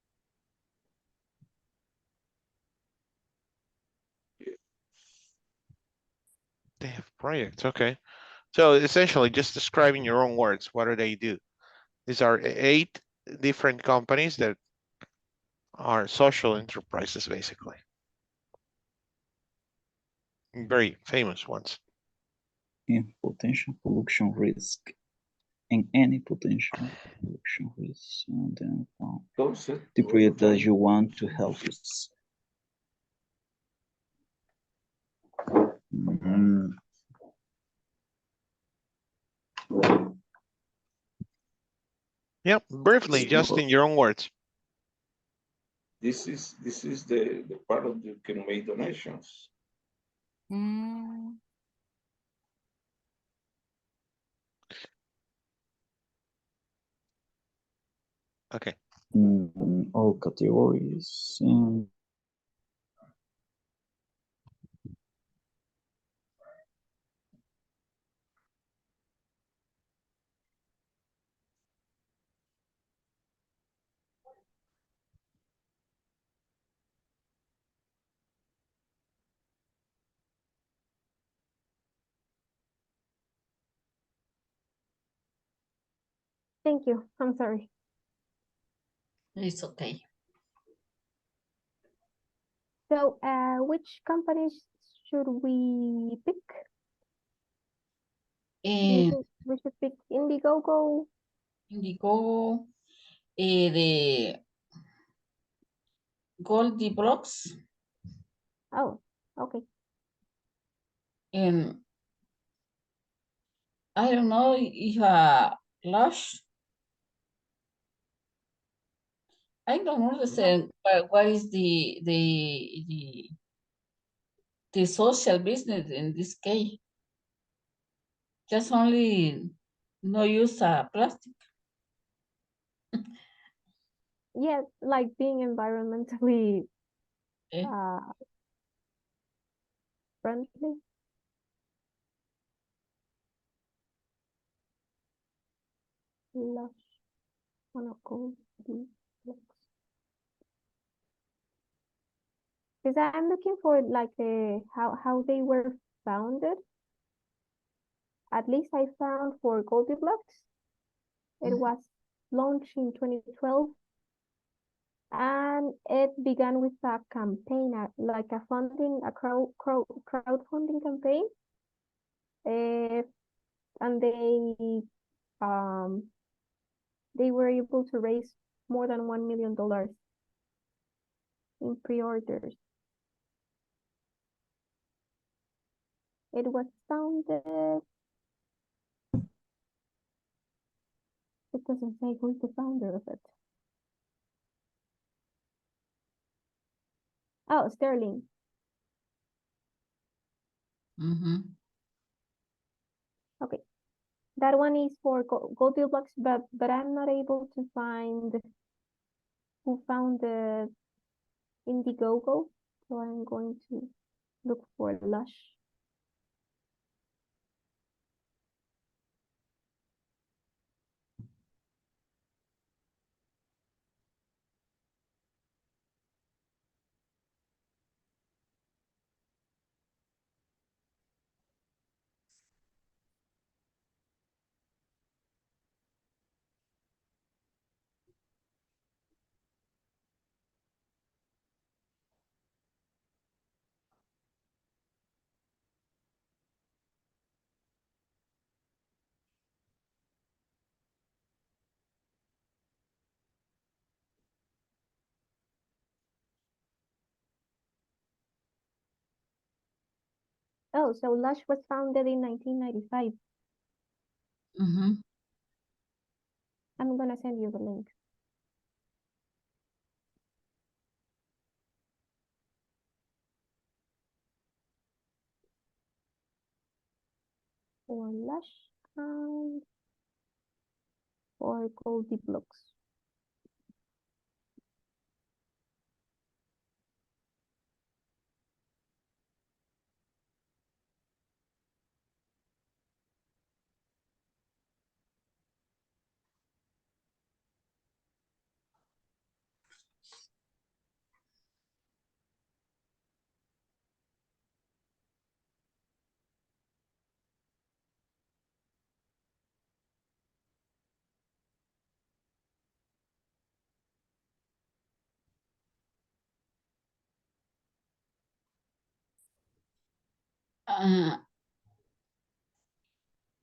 They have projects, okay. So essentially just describing your own words, what do they do? These are 8 different companies that are social enterprises, basically. Very famous ones. In potential pollution risk and any potential pollution risk, and then Concept the project that from- you want to help us. Mhm. Yep, briefly, just in your own words. This is the part of you can make donations. Mm, Okay. All categories. And Thank you. I'm sorry. It's okay. So, which companies should we pick? Do you And think we should pick Indiegogo? Indigo, the Goldie Blocks, Oh, okay. and I don't know if Lush. I don't understand what is the social business in this case. Just only no use plastic. Yeah, like being environmentally Eh? friendly. Lush, monocle, because I'm looking for like how they were founded. At least I found for Goldilocks. It was launched in 2012, and it began with a campaign, like a crowdfunding campaign. And they were able to raise more than $1 million in pre-orders. It was founded. It doesn't say who's the founder of it. Oh, Sterling. Okay, that one is for Goldilocks, but I'm not able to find who founded Indiegogo, so I'm going to look for Lush. Oh, so Lush was founded in 1995. I'm gonna send you the link. For Lush and for Goldilocks.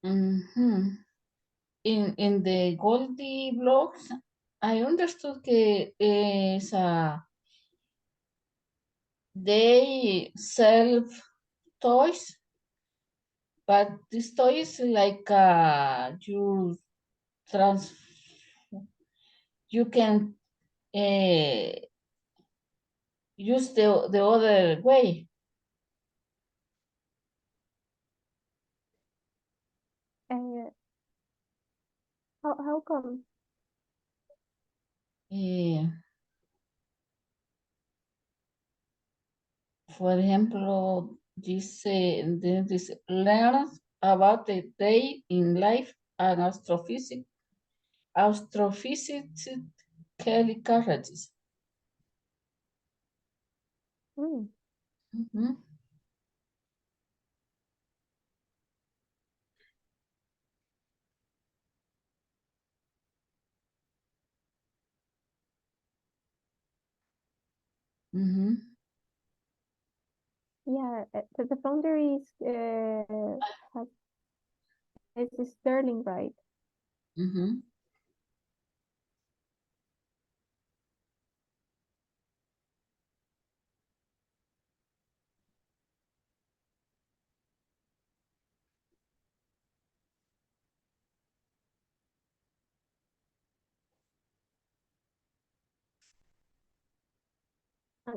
Mhm. In the Goldie blocks, I understood que is they sell toys, but this toy is like trans you can use the other way. How come? For example, this learns about the day in life and astrophysics Kelly carriages. Mm. Mhm. Mhm. Yeah, the founder is Sterling, right? Mhm.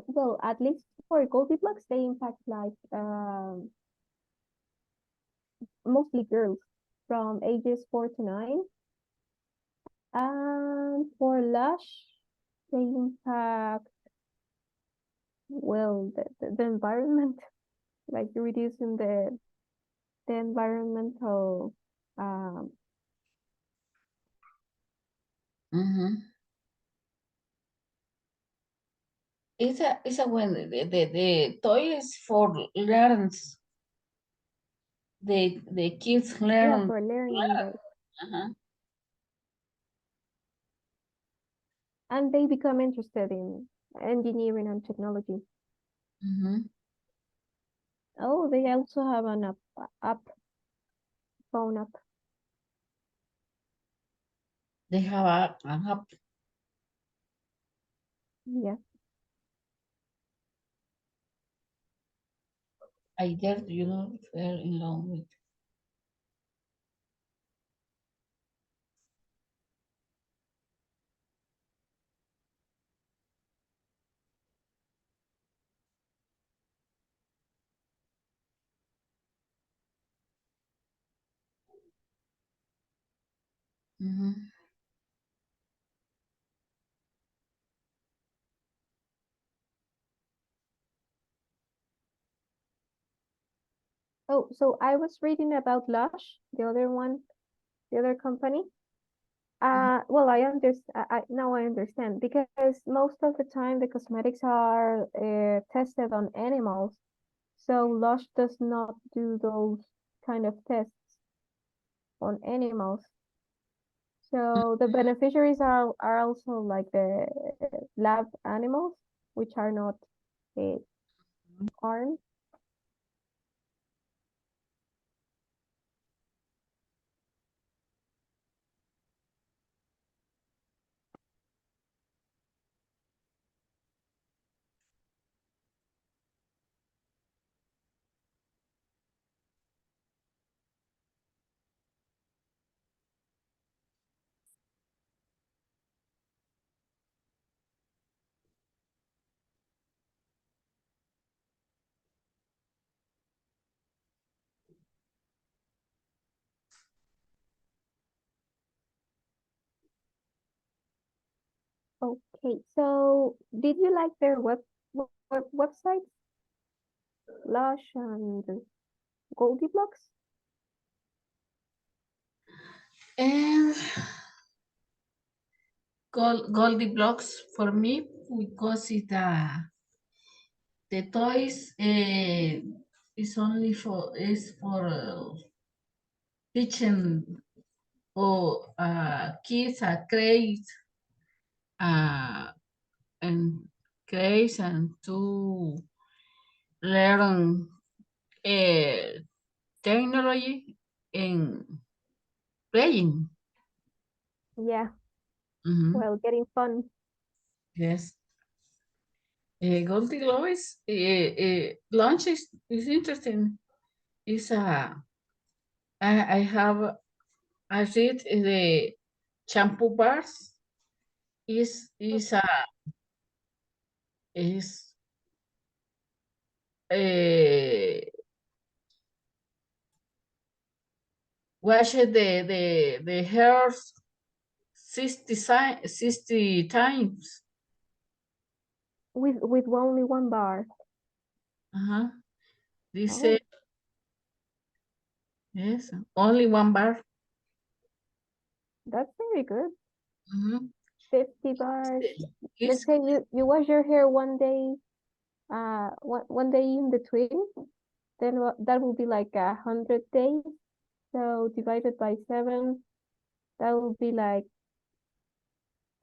Well, at least for Goldie blocks, they impact like mostly girls from ages 4 to 9. And for Lush, they impact, well, the environment, like reducing the environmental Mhm. It's a when the toy is for learns. The kids yeah, learn. for learning, right? Uh-huh. And they become interested in engineering and technology. Mhm. Oh, they also have app, phone app. They have an app. Yeah. I dare you know fell in love with. Mhm. Oh, so I was reading about Lush, the other one, the other company. Well, now I understand because most of the time the cosmetics are tested on animals, so Lush does not do those kind of tests on animals. So the beneficiaries are also like the lab animals, which are not uh, harmed. Okay, so did you like their websites, Lush and Goldie Blocks? And Goldie blocks for me because the toys is only for teaching or kids uh, and grades and to learn technology in playing. Yeah, Mhm. well, getting fun. Yes. Goldie Lois, lunch is interesting. It's I have, I read the shampoo bars is uh, wash the hair 60 times. With only one bar. Uh-huh. This Oh, yes, only one bar. that's very good. Mhm. 50 bars. Let's It's say you wash your hair one day, one day in between, then that will be like 100 days. So divided by 7, that will be like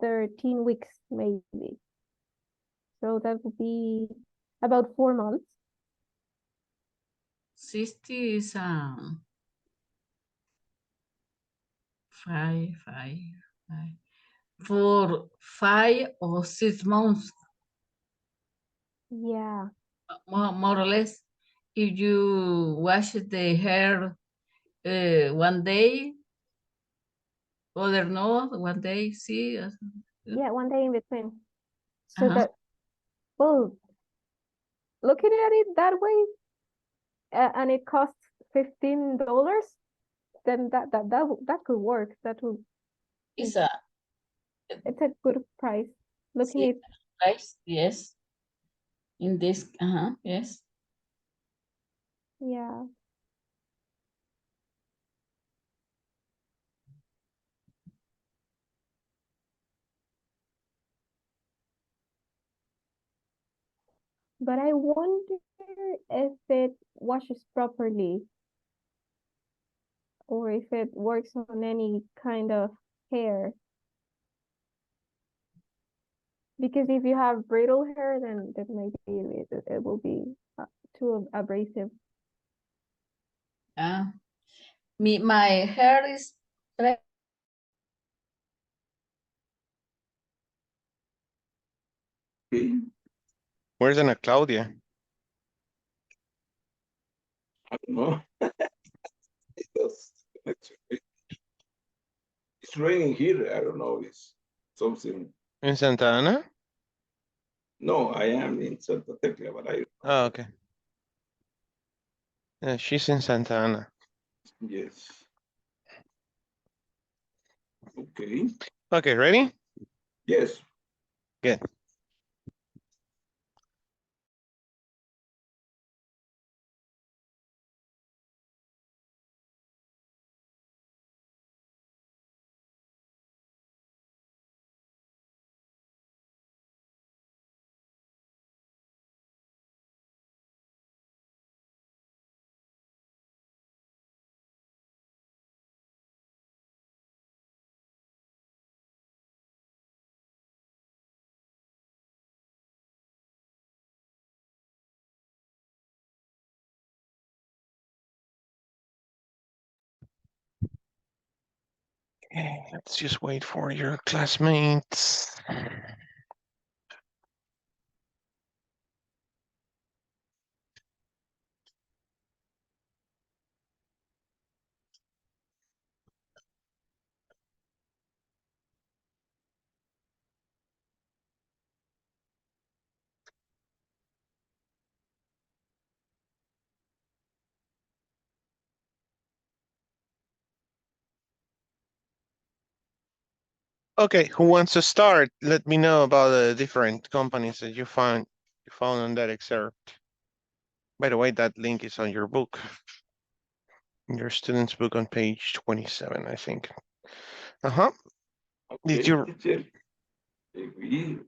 13 weeks maybe. So that would be about 4 months. 60 is 5 for 5 or 6 months, Yeah, more or less. If you wash the hair one day, other no, one day, see. yeah, one day in between. So Uh-huh. that, well, looking at it that way, and it costs $15, then that could work. That will, It's it's a good price. Looking see, at, price, yes. In this, yes. yeah. But I wonder if it washes properly or if it works on any kind of hair. Because if you have brittle hair, then maybe it will be too abrasive. My hair is Okay, Where's Ana Claudia? I don't know. It's raining here. I don't know. It's something. In Santa Ana? No, I am in Santa Tecla, but I, Oh, okay. Yeah, she's in Santa Ana. yes. Okay, Okay, ready? yes. Good. Okay, let's just wait for your classmates. Okay, who wants to start? Let me know about the different companies that you found on that excerpt. By the way, that link is on your book, your student's book on page 27, I think. Uh-huh. Did Okay, you? teacher.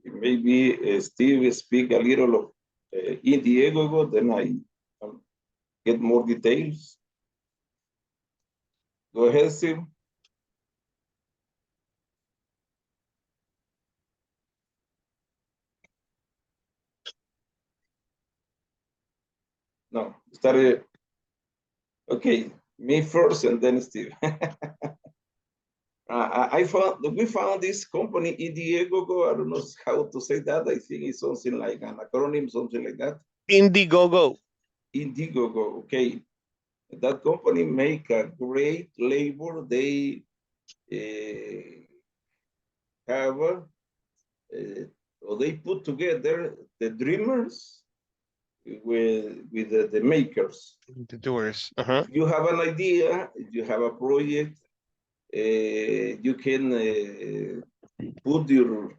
Maybe Steve speak a little of Diego, then I get more details. Go ahead, Steve. No, started. Okay, me first and then Steve. We found this company Indiegogo. I don't know how to say that. I think it's something like an acronym, something like that. Indiegogo. Indiegogo. Okay, that company make a great labor. They have or they put together the dreamers with the makers. The doers. If you have an idea, if you have a project, you can put your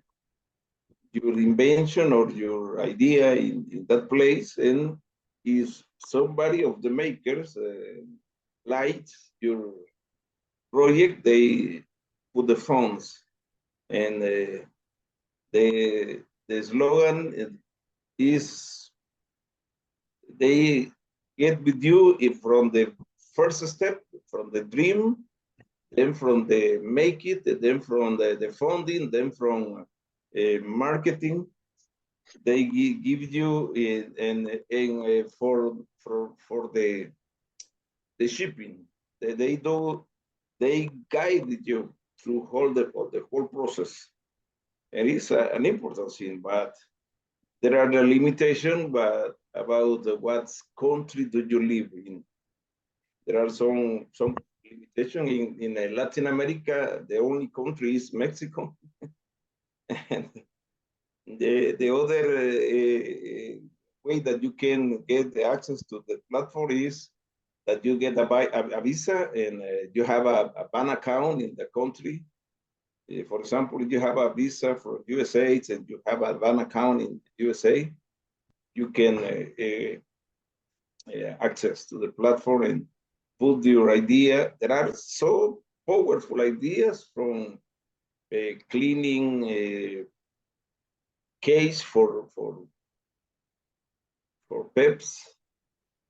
invention or your idea in that place, and if somebody of the makers likes your project, they put the funds, and the slogan is they get with you from the first step, from the dream, then from the make it, then from the funding, then from marketing. They give you and for the shipping. They guide you through the whole process. And it's an important thing, but there are the limitations about what country do you live in. There are some limitation in Latin America. The only country is Mexico. And the other way that you can get the access to the platform is that you get a visa and you have a bank account in the country. For example, if you have a visa for USA and you have a bank account in USA, you can access to the platform and put your idea. There are so powerful ideas from cleaning case for pets.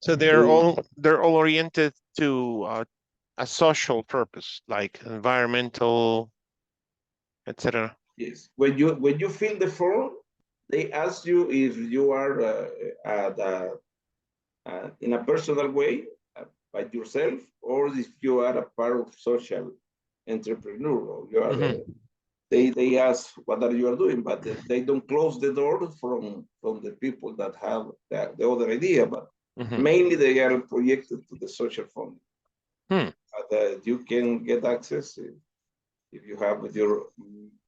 So they're all oriented to a social purpose, like environmental, etc. Yes, when you fill the form, they ask you if you are in a personal way by yourself, or if you are a part of social entrepreneur, or you are. They ask what are you doing, but they don't close the door from the people that have the other idea, but mainly they are projected to the social fund. But you can get access if you have your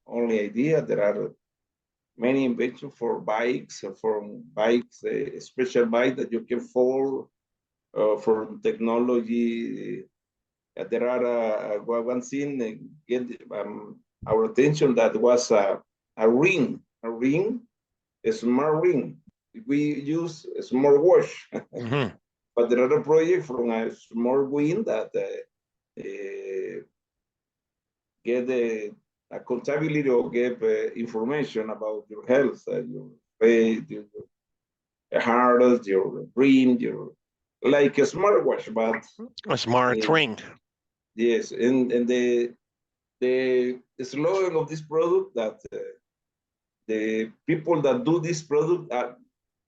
only idea. There are many inventions for bikes, a special bike that you can follow for technology. There are one thing get our attention that was a ring, a smart ring. We use a smart watch, but there are a project from a smart ring that get accountability or give information about your health, your weight, your heart, your brain, like a smartwatch, but a smart ring. Yes, and the slogan of this product that the people that do this product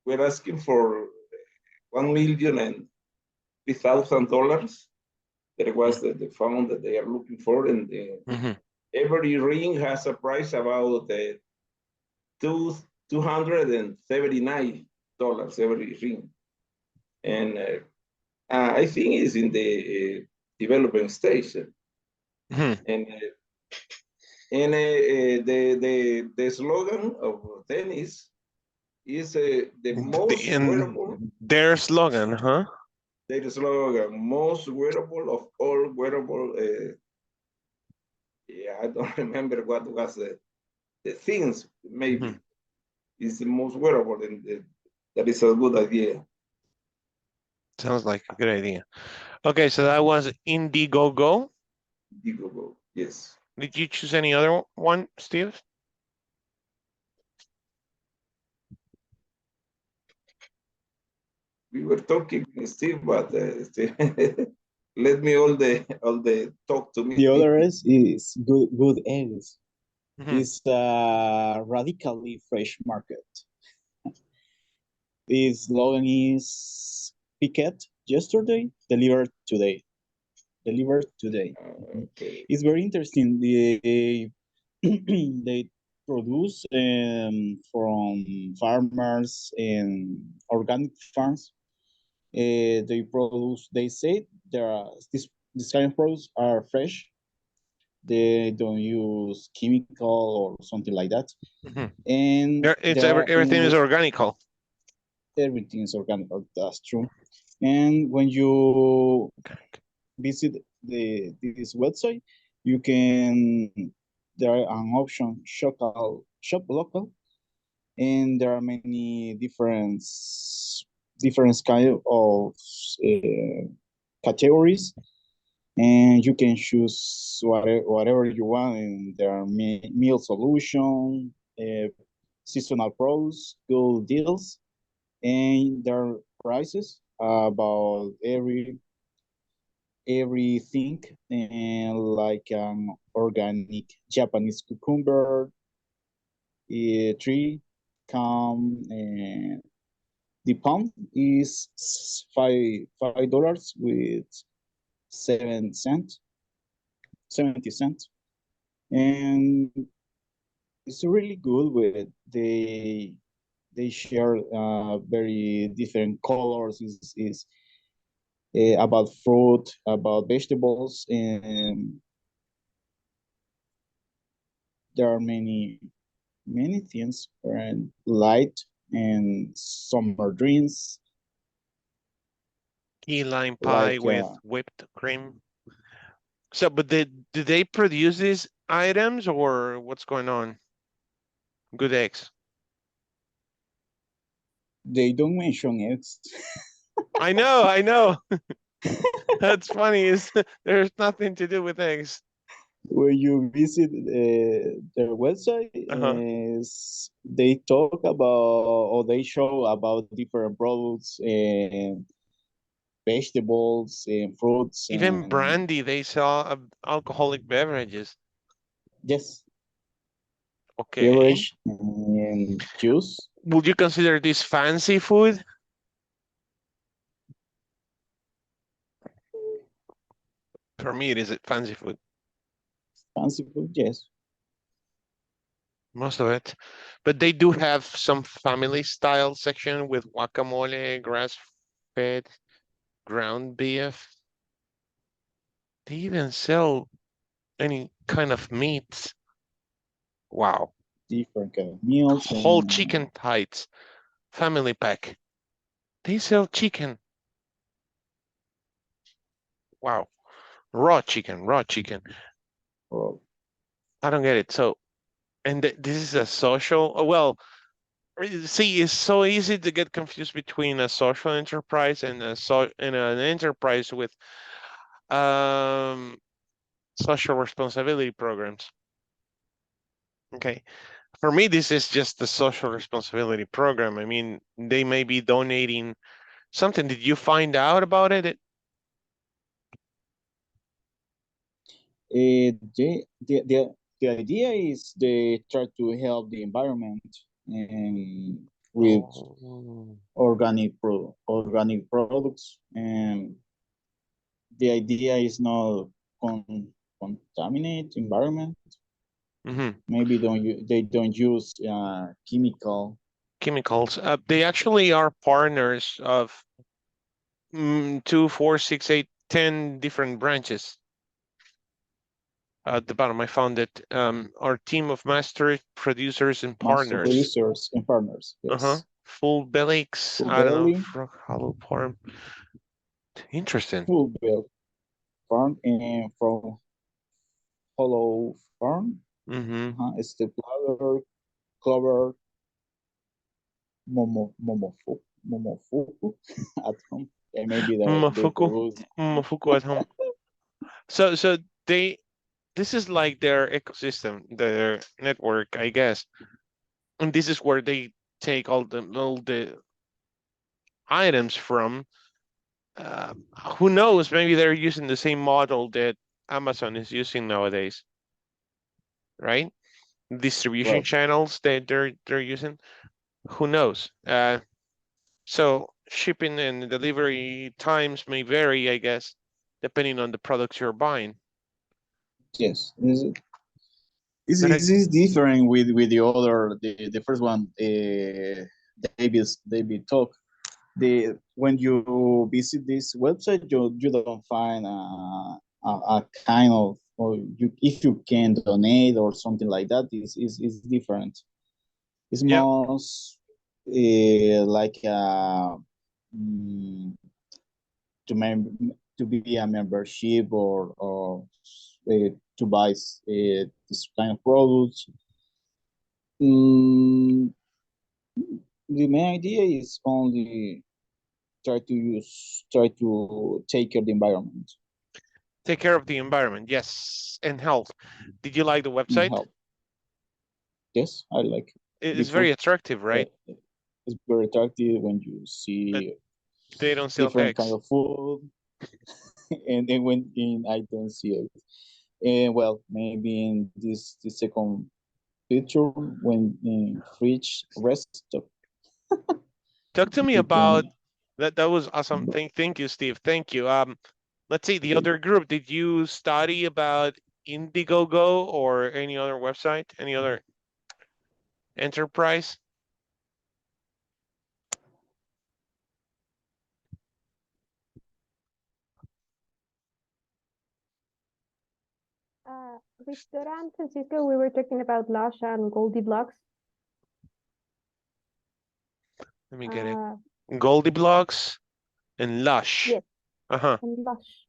were asking for $1,003,000. That was the fund that they are looking for, and every ring has a price about $279 every ring, and I think it's in the developing stage. And the slogan of tennis is the most wearable. Their slogan, huh? Their slogan, most wearable of all wearable. I don't remember what was the things. Maybe is the most wearable, and that is a good idea. Sounds like a good idea. Okay, so that was Indiegogo. Indiegogo, yes. Did you choose any other one, Steve? We were talking, Steve, but Steve, let me all the talk to me. The other is good eggs. It's a radically fresh market. The slogan is pick it, yesterday, delivered today. Delivered today. Okay. It's very interesting. They produce from farmers and organic farms. They say this kind of products are fresh. They don't use chemical or something like that. Mhm. And Everything is organical. everything is organic. That's true. And when you visit this website, you can there are an option shop local, and there are many different kind of categories, and you can choose whatever you want. And there are meal solution, seasonal products, good deals, and there are prices about everything, and like an organic Japanese cucumber tree come, and the pound is $5 with 70 cents, and it's really good. With they share very different colors. Is about fruit, about vegetables, and there are many things, and light and summer drinks Key lime pie like with whipped cream. So, but do they produce these items or what's going on? Good eggs. they don't mention eggs. I know. That's funny. Is there's nothing to do with eggs. When you visit their website, they talk about, or they show about different products and vegetables and fruits. Even and brandy, they sell alcoholic beverages. yes, Okay. beverage and juice. Would you consider this fancy food? For me, it is fancy food. Fancy food, yes. Most of it. But they do have some family style section with guacamole, grass-fed, ground beef. They even sell any kind of meats. Wow. Different kind of meals. Whole and chicken tights, family pack. They sell chicken. Wow. Raw chicken. oh, I don't get it. So, and this is a social, well, see, it's so easy to get confused between a social enterprise and an enterprise with social responsibility programs. Okay. For me, this is just the social responsibility program. I mean, they may be donating something. Did you find out about it? the idea is they try to help the environment and with organic products, and the idea is not contaminate environment. Maybe they don't use chemicals. They actually are partners of 2, 4, 6, 8, 10 different branches. At the bottom, I found that our team of master producers and partners. Yes. Full bellies. I don't know. Frog Hollow Farm. Interesting. Full belly farm and from Hollow Farm. It's the clover, momofuku at home. And maybe Momofuku at home. So this is like their ecosystem, their network, I guess. And this is where they take all the items from. Who knows? Maybe they're using the same model that Amazon is using nowadays, right? Distribution channels that they're using. Who knows? So shipping and delivery times may vary, I guess, depending on the products you're buying. Yes, But this is different with the other, the first one, David talk. When you visit this website, you don't find a kind of, or if you can donate or something like that, is different. It's yeah, most like mm, to be a membership or to buy this kind of products. Mm, the main idea is only try to take care of the environment take care of the environment. Yes, and health. Did you like the and website? help. Yes, I like It's very attractive, right? it's very attractive when you see They don't sell different eggs. kind of food, and then I don't see it. And well, maybe in this the second picture when in fridge rest stop. Talk to me You about can that. That was awesome. Thank you, Steve. Thank you. Let's see the other group. Did you study about Indiegogo or any other website, any other enterprise? With Dora and Francisco, we were talking about Lush and Goldie Blocks. Let me get it. Goldie Blocks and Lush. Yes. Uh-huh. And Lush.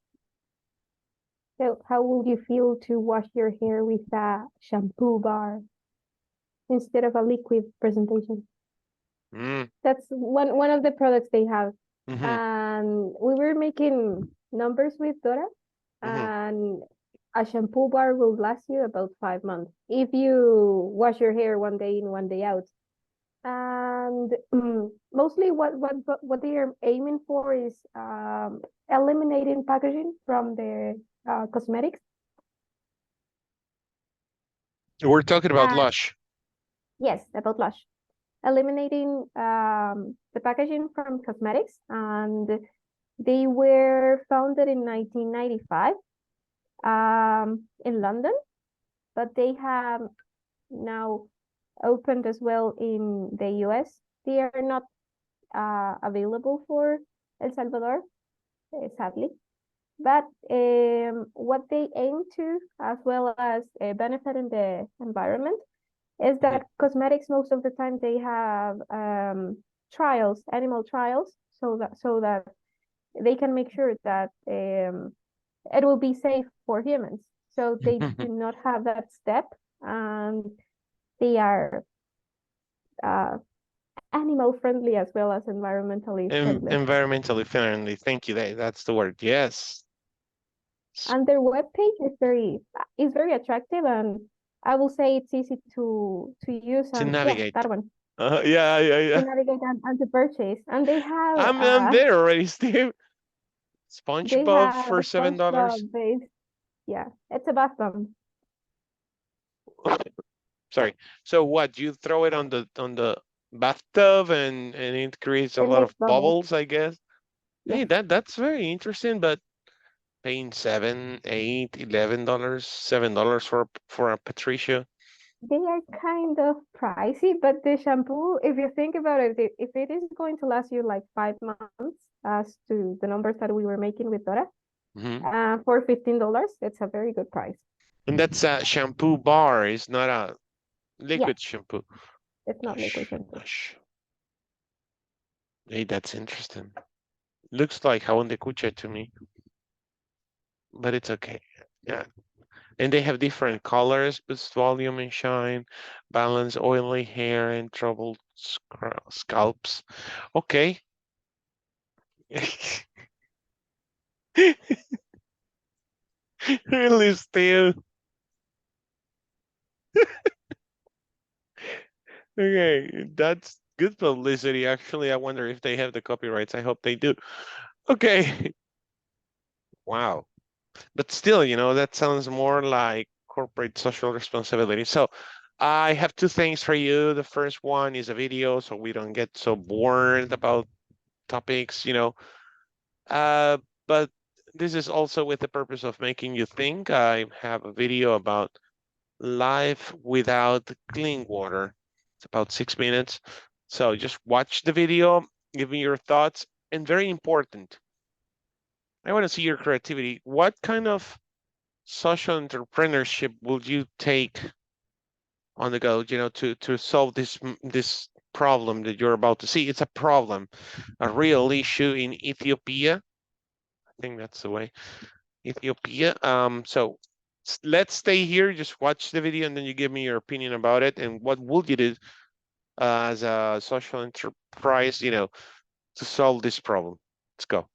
So how would you feel to wash your hair with a shampoo bar instead of a liquid presentation? That's one of the products they have. And we were making numbers with Dora, and a shampoo bar will last you about 5 months if you wash your hair one day in, one day out. And mostly what they are aiming for is eliminating packaging from their cosmetics. We're talking about Lush. Yes, about Lush. Eliminating the packaging from cosmetics, and they were founded in 1995 in London, but they have now opened as well in the US. They are not available for El Salvador, sadly. But what they aim to, as well as benefiting the environment, is that cosmetics most of the time they have trials, animal trials, so that they can make sure that it will be safe for humans. So they do not have that step, and they are animal friendly as well as environmentally friendly. Environmentally friendly. Thank you. That's the word. Yes. And their webpage is very attractive, and I will say it's easy to use To and navigate. that one. Yeah. To navigate and to purchase. And they have I'm there already, Steve. they SpongeBob have for a $7. SpongeBob base. Yeah, it's a bath bomb. Sorry. So what? You throw it on the bathtub and it creates a It lot makes of bubbles, I guess. Hey, Yes. that's very interesting, but paying $7, $8, $11, $7 for a Patricia. They are kind of pricey, but the shampoo, if you think about it, if it is going to last you like 5 months, as to the numbers that we were making with Dora, for $15, it's a very good price. And that's a shampoo bar, it's not a liquid shampoo. It's not liquid shampoo. Hey, that's interesting. Looks like jabón de cucha to me, but it's okay. Yeah. And they have different colors: boost volume and shine, balance oily hair and troubled scalps. Okay. Really, Steve? Okay, that's good publicity. Actually, I wonder if they have the copyrights. I hope they do. Okay. Wow. But still, that sounds more like corporate social responsibility. So I have 2 things for you. The first one is a video, so we don't get so bored about topics, but this is also with the purpose of making you think. I have a video about life without clean water. It's about 6 minutes. So just watch the video, give me your thoughts, and very important, I want to see your creativity. What kind of social entrepreneurship will you take on the go, to solve this problem that you're about to see? It's a problem, a real issue in Ethiopia. I think that's the way, Ethiopia. So let's stay here, just watch the video, and then you give me your opinion about it, and what would you do as a social enterprise, to solve this problem. Let's go.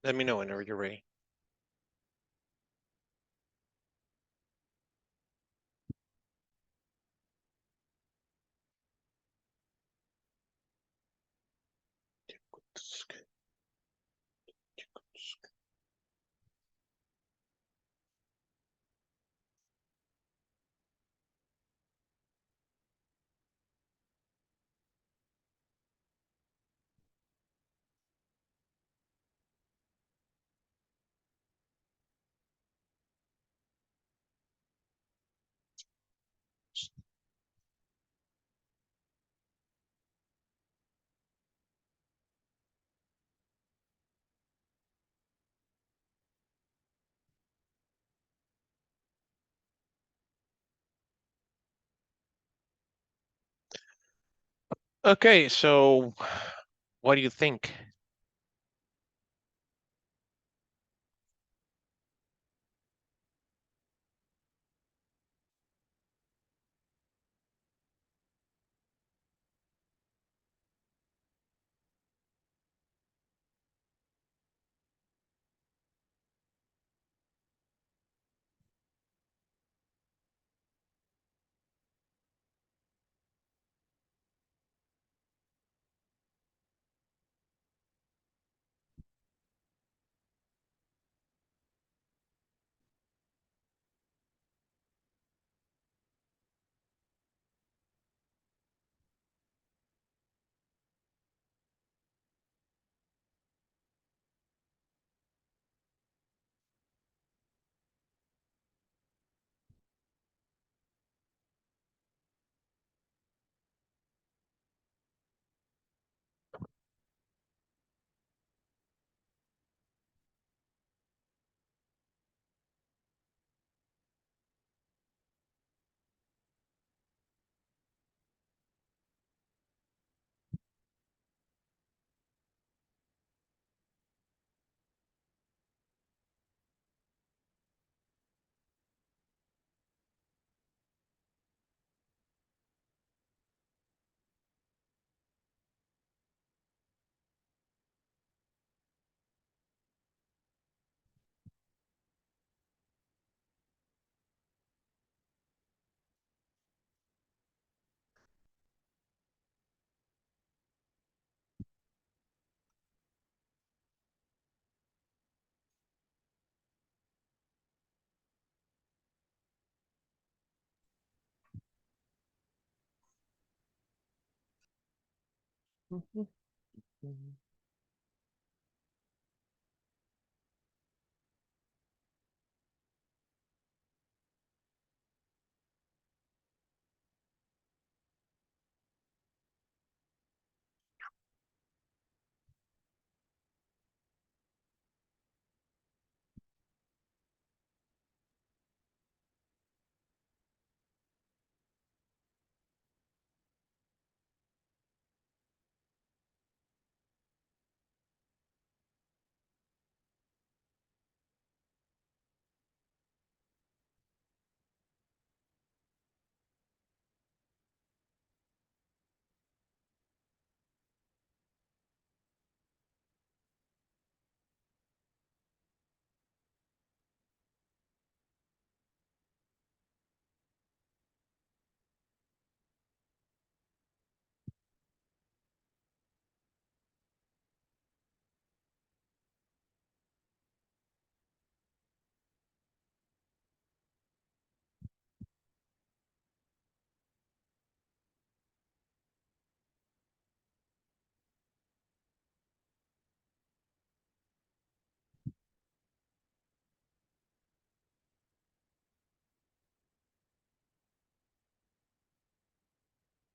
Let me know whenever you're ready. Okay, so what do you think?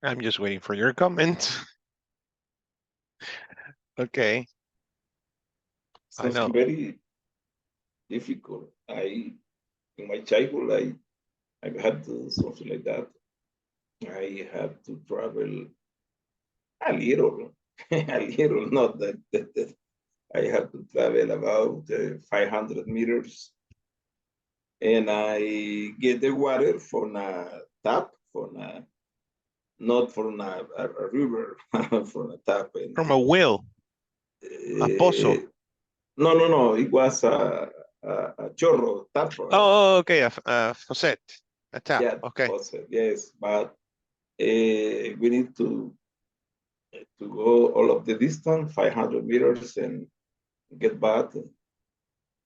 I'm just waiting for your comment. Okay, I know. Something very difficult. In my childhood, I've had something like that. I had to travel a little, a little, not that I had to travel about 500 meters, and I get the water from a tap, not from a river, from a tap. And, From a will, a pozo. no, it was a chorro tap. Oh, okay, a faucet, a tap. Yeah, Okay. faucet, yes, but we need to go all of the distance, 500 meters, and get back.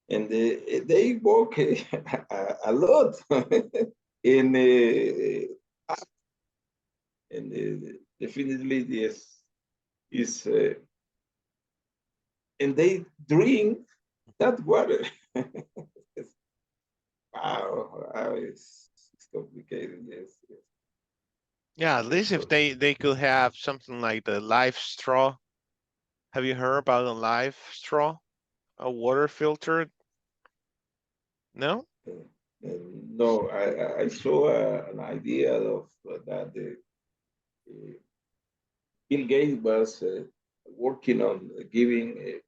And they walk a lot. and definitely, yes, is and they drink that water. Wow, it's complicated, yes. Yeah, at least if they could have something like the live straw. Have you heard about a live straw? A water filter? No? No, I saw an idea of that Bill Gates was working on giving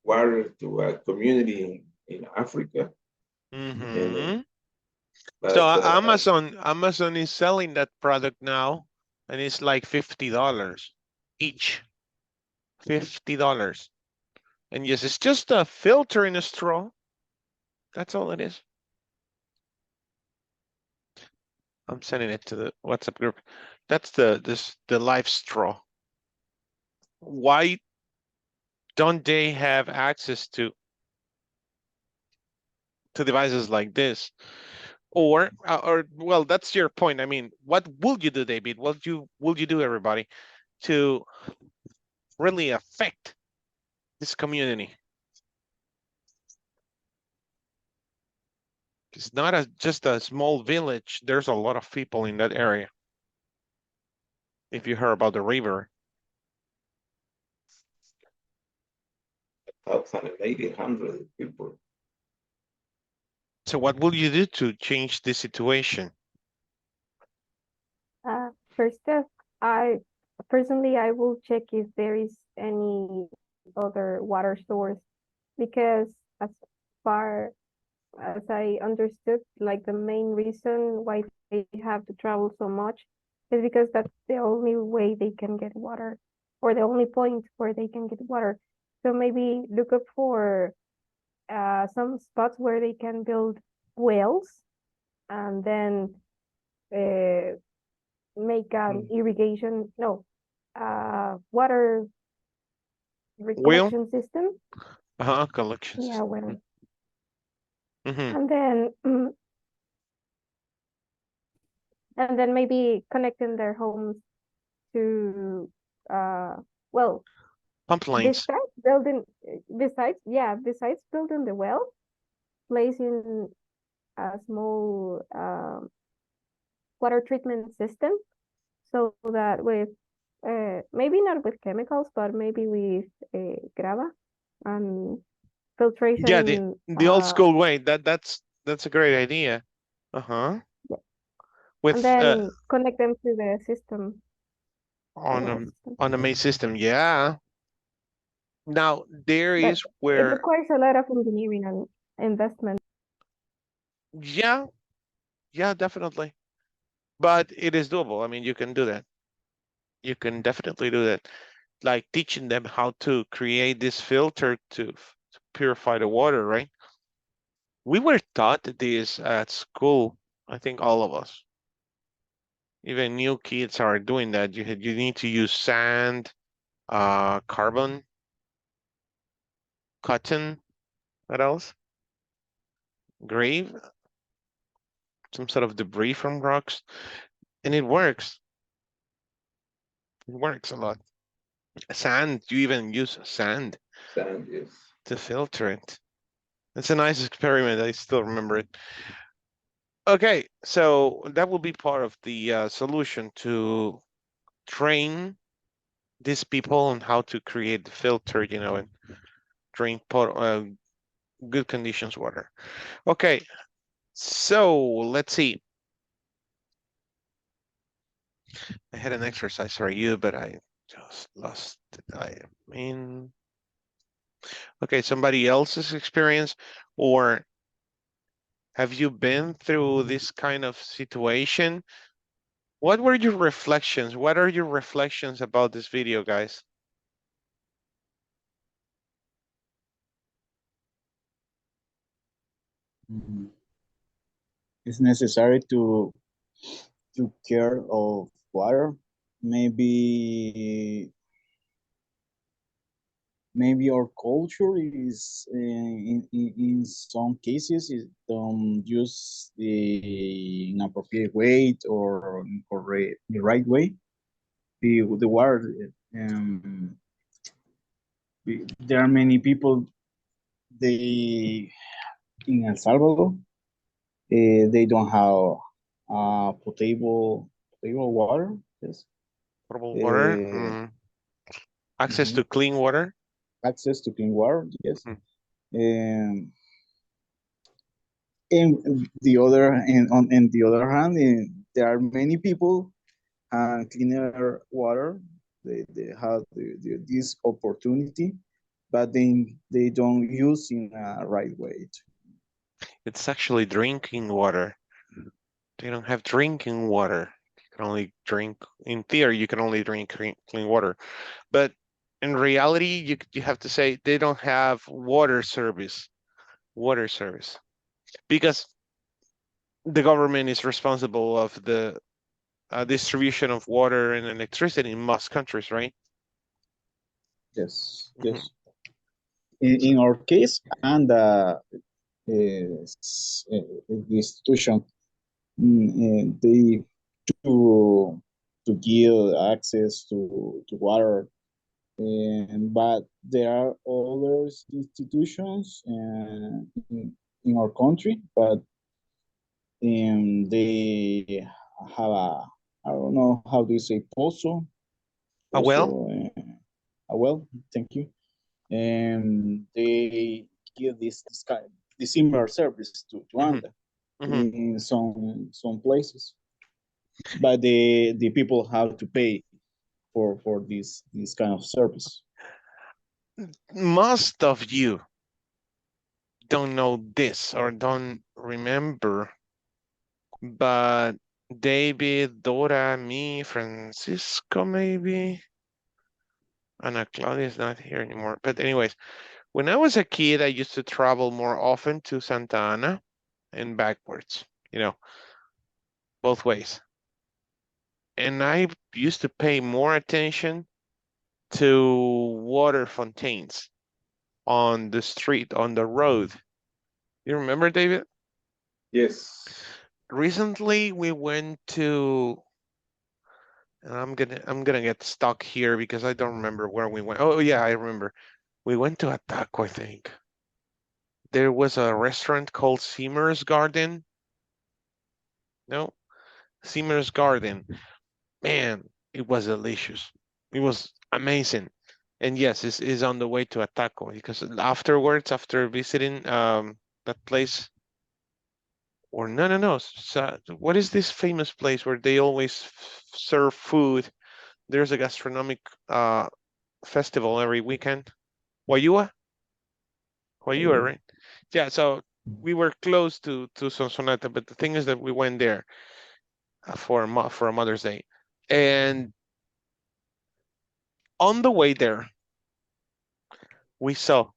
water to a community in Africa. Mhm. But, So Amazon is selling that product now, and it's like $50 each. $50. And yes, it's just a filter in a straw. That's all it is. I'm sending it to the WhatsApp group. That's the live straw. Why don't they have access to devices like this? Or well, that's your point. I mean, what will you do, David? What will you do, everybody, to really affect this community? It's not just a small village. There's a lot of people in that area. If you heard about the river. 1,800 people. So what will you do to change the situation? First step, I personally I will check if there is any other water source, because as far as I understood, like the main reason why they have to travel so much is because that's the only way they can get water, or the only point where they can get water. So maybe look up for some spots where they can build wells, and then make an irrigation, no, water Well, collection system. collections. Yeah, well, Mhm. and then and then maybe connecting their homes to well, Pump lines. besides building the well, placing a small water treatment system, so that with maybe not with chemicals, but maybe with grava and filtration. Yeah, the old school way. That's a great idea. Yeah. With And then connect them to the system. on a main system. Yeah. Now there But is it where requires a lot of engineering and investment. yeah, definitely. But it is doable. I mean, you can do that. You can definitely do that. Like teaching them how to create this filter to purify the water, right? We were taught this at school. I think all of us. Even new kids are doing that. You need to use sand, carbon, cotton, what else? Grave, some sort of debris from rocks, and it works. It works a lot. Sand, you even use sand Sand, yes. to filter it. It's a nice experiment. I still remember it. Okay, so that will be part of the solution to train these people on how to create the filter, and drink good conditions water. Okay, so let's see. I had an exercise for you, but I just lost it. I mean, okay, somebody else's experience, or have you been through this kind of situation? What were your reflections? What are your reflections about this video, guys? It's necessary to care of water. Maybe our culture is in some cases it don't use the inappropriate way or the right way the water. There are many people they in El Salvador they don't have potable water. Yes. Potable water, access to clean water. Access to clean water. Yes. Mm. And on the other hand, there are many people cleaner water they have this opportunity, but then they don't use in a right way. It's actually drinking water. They don't have drinking water. You can only drink, in theory, you can only drink clean water. But in reality, you have to say they don't have water service. Water service. Because the government is responsible of the distribution of water and electricity in most countries, right? Yes, Mhm. yes. In our case, and the institution, they to give access to water, and but there are other institutions in our country, but they have a, I don't know how do you say, pozo, A well? a well, thank you. And they give this similar service to Mhm. ANDA Mhm. in some places, but the people have to pay for this kind of service. Most of you don't know this or don't remember, but David, Dora, me, Francisco, maybe. Ana Claudia is not here anymore. But anyways, when I was a kid, I used to travel more often to Santa Ana and backwards, both ways. And I used to pay more attention to water fountains on the street, on the road. You remember, David? Yes. Recently, we went to, and I'm gonna get stuck here because I don't remember where we went. Oh yeah, I remember. We went to a taco, I think. There was a restaurant called Seamer's Garden. No, Seamer's Garden. Man, it was delicious. It was amazing. And yes, it's on the way to a taco because afterwards, after visiting that place, or no. So, what is this famous place where they always serve food? There's a gastronomic festival every weekend. Wayua? Wayua, right? Yeah, so we were close to Sonsonate, but the thing is that we went there for a Mother's Day. And on the way there, we saw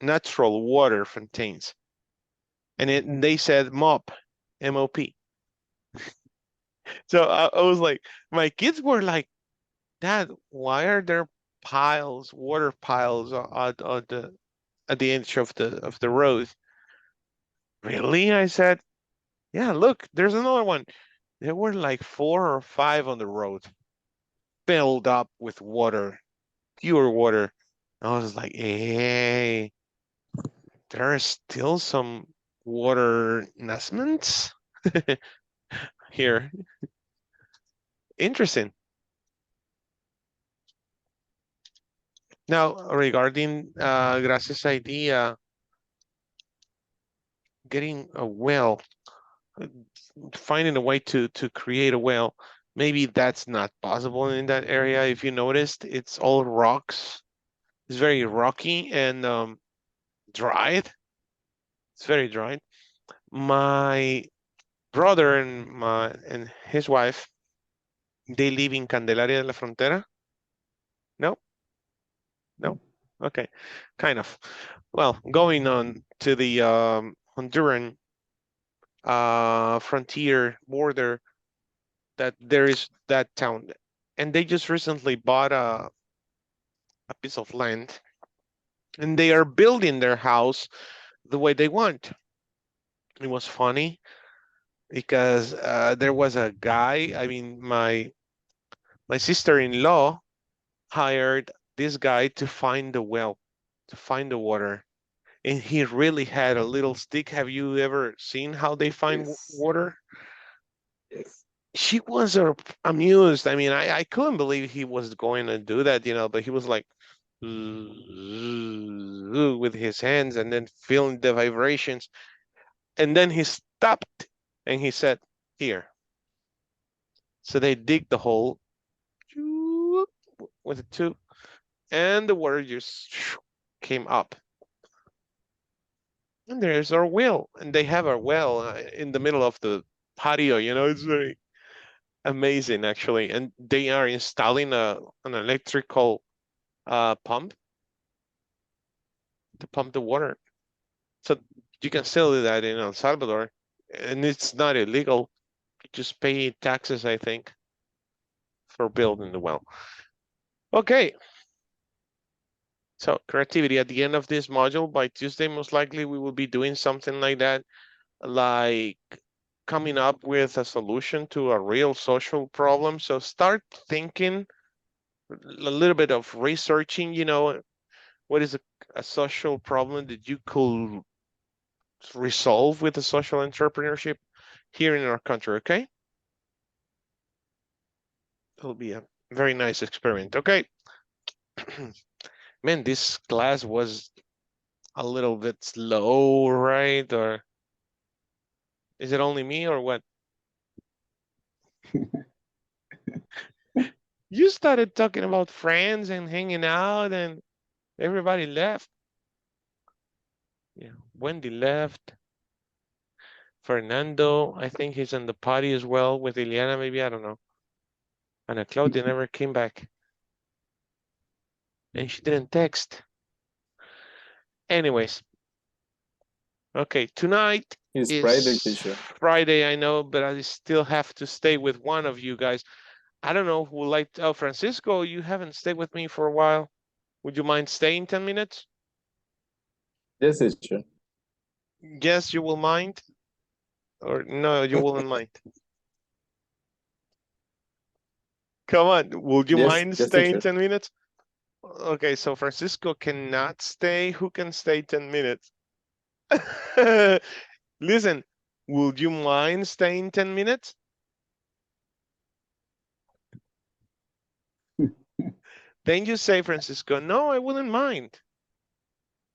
natural water fountains. And they said MOP, M-O-P. So I was like, my kids were like, Dad, why are there water piles at the edge of the road? Really? I said, yeah, look, there's another one. There were like 4 or 5 on the road, filled up with water, pure water. I was like, hey, there are still some water investments here. Interesting. Now, regarding Gracias' idea, getting a well, finding a way to create a well, maybe that's not possible in that area. If you noticed, it's all rocks. It's very rocky and dried. It's very dried. My brother and his wife, they live in Candelaria de la Frontera. No, no, okay, kind of. Well, going on to the Honduran frontier border, that there is that town, and they just recently bought a piece of land, and they are building their house the way they want. It was funny because there was a guy. I mean, my sister-in-law hired this guy to find the well, to find the water, and he really had a little stick. Have you ever seen how they find Yes. water? Yes. She was amused. I mean, I couldn't believe he was going to do that, but he was like with his hands and then feeling the vibrations. And then he stopped and he said, here. So they dig the hole with a 2, and the water just came up. And there's our well, and they have our well in the middle of the patio. You know, it's very amazing actually. And they are installing an electrical pump to pump the water. So you can still do that in El Salvador, and it's not illegal. You just pay taxes, I think, for building the well. Okay. So creativity at the end of this module, by Tuesday, most likely we will be doing something like that, like coming up with a solution to a real social problem. So start thinking a little bit of researching, you know, what is a social problem that you could resolve with a social entrepreneurship here in our country, okay? It'll be a very nice experiment, okay? Man, this class was a little bit slow, right? Or is it only me or what? You started talking about friends and hanging out and everybody left. Yeah, Wendy left. Fernando, I think he's in the party as well with Ileana, maybe, I don't know. And Claudia never came back. And she didn't text. Anyways. Okay, tonight It's is Friday, teacher. Friday, I know, but I still have to stay with one of you guys. I don't know who would like to, oh, Francisco, you haven't stayed with me for a while. Would you mind staying 10 minutes? Yes, teacher. Yes, you will mind? Or no, you wouldn't mind? Come on, would you mind Yes, staying teacher. 10 minutes? Okay, so Francisco cannot stay. Who can stay 10 minutes? Listen, would you mind staying 10 minutes? Then you say, Francisco, no, I wouldn't mind.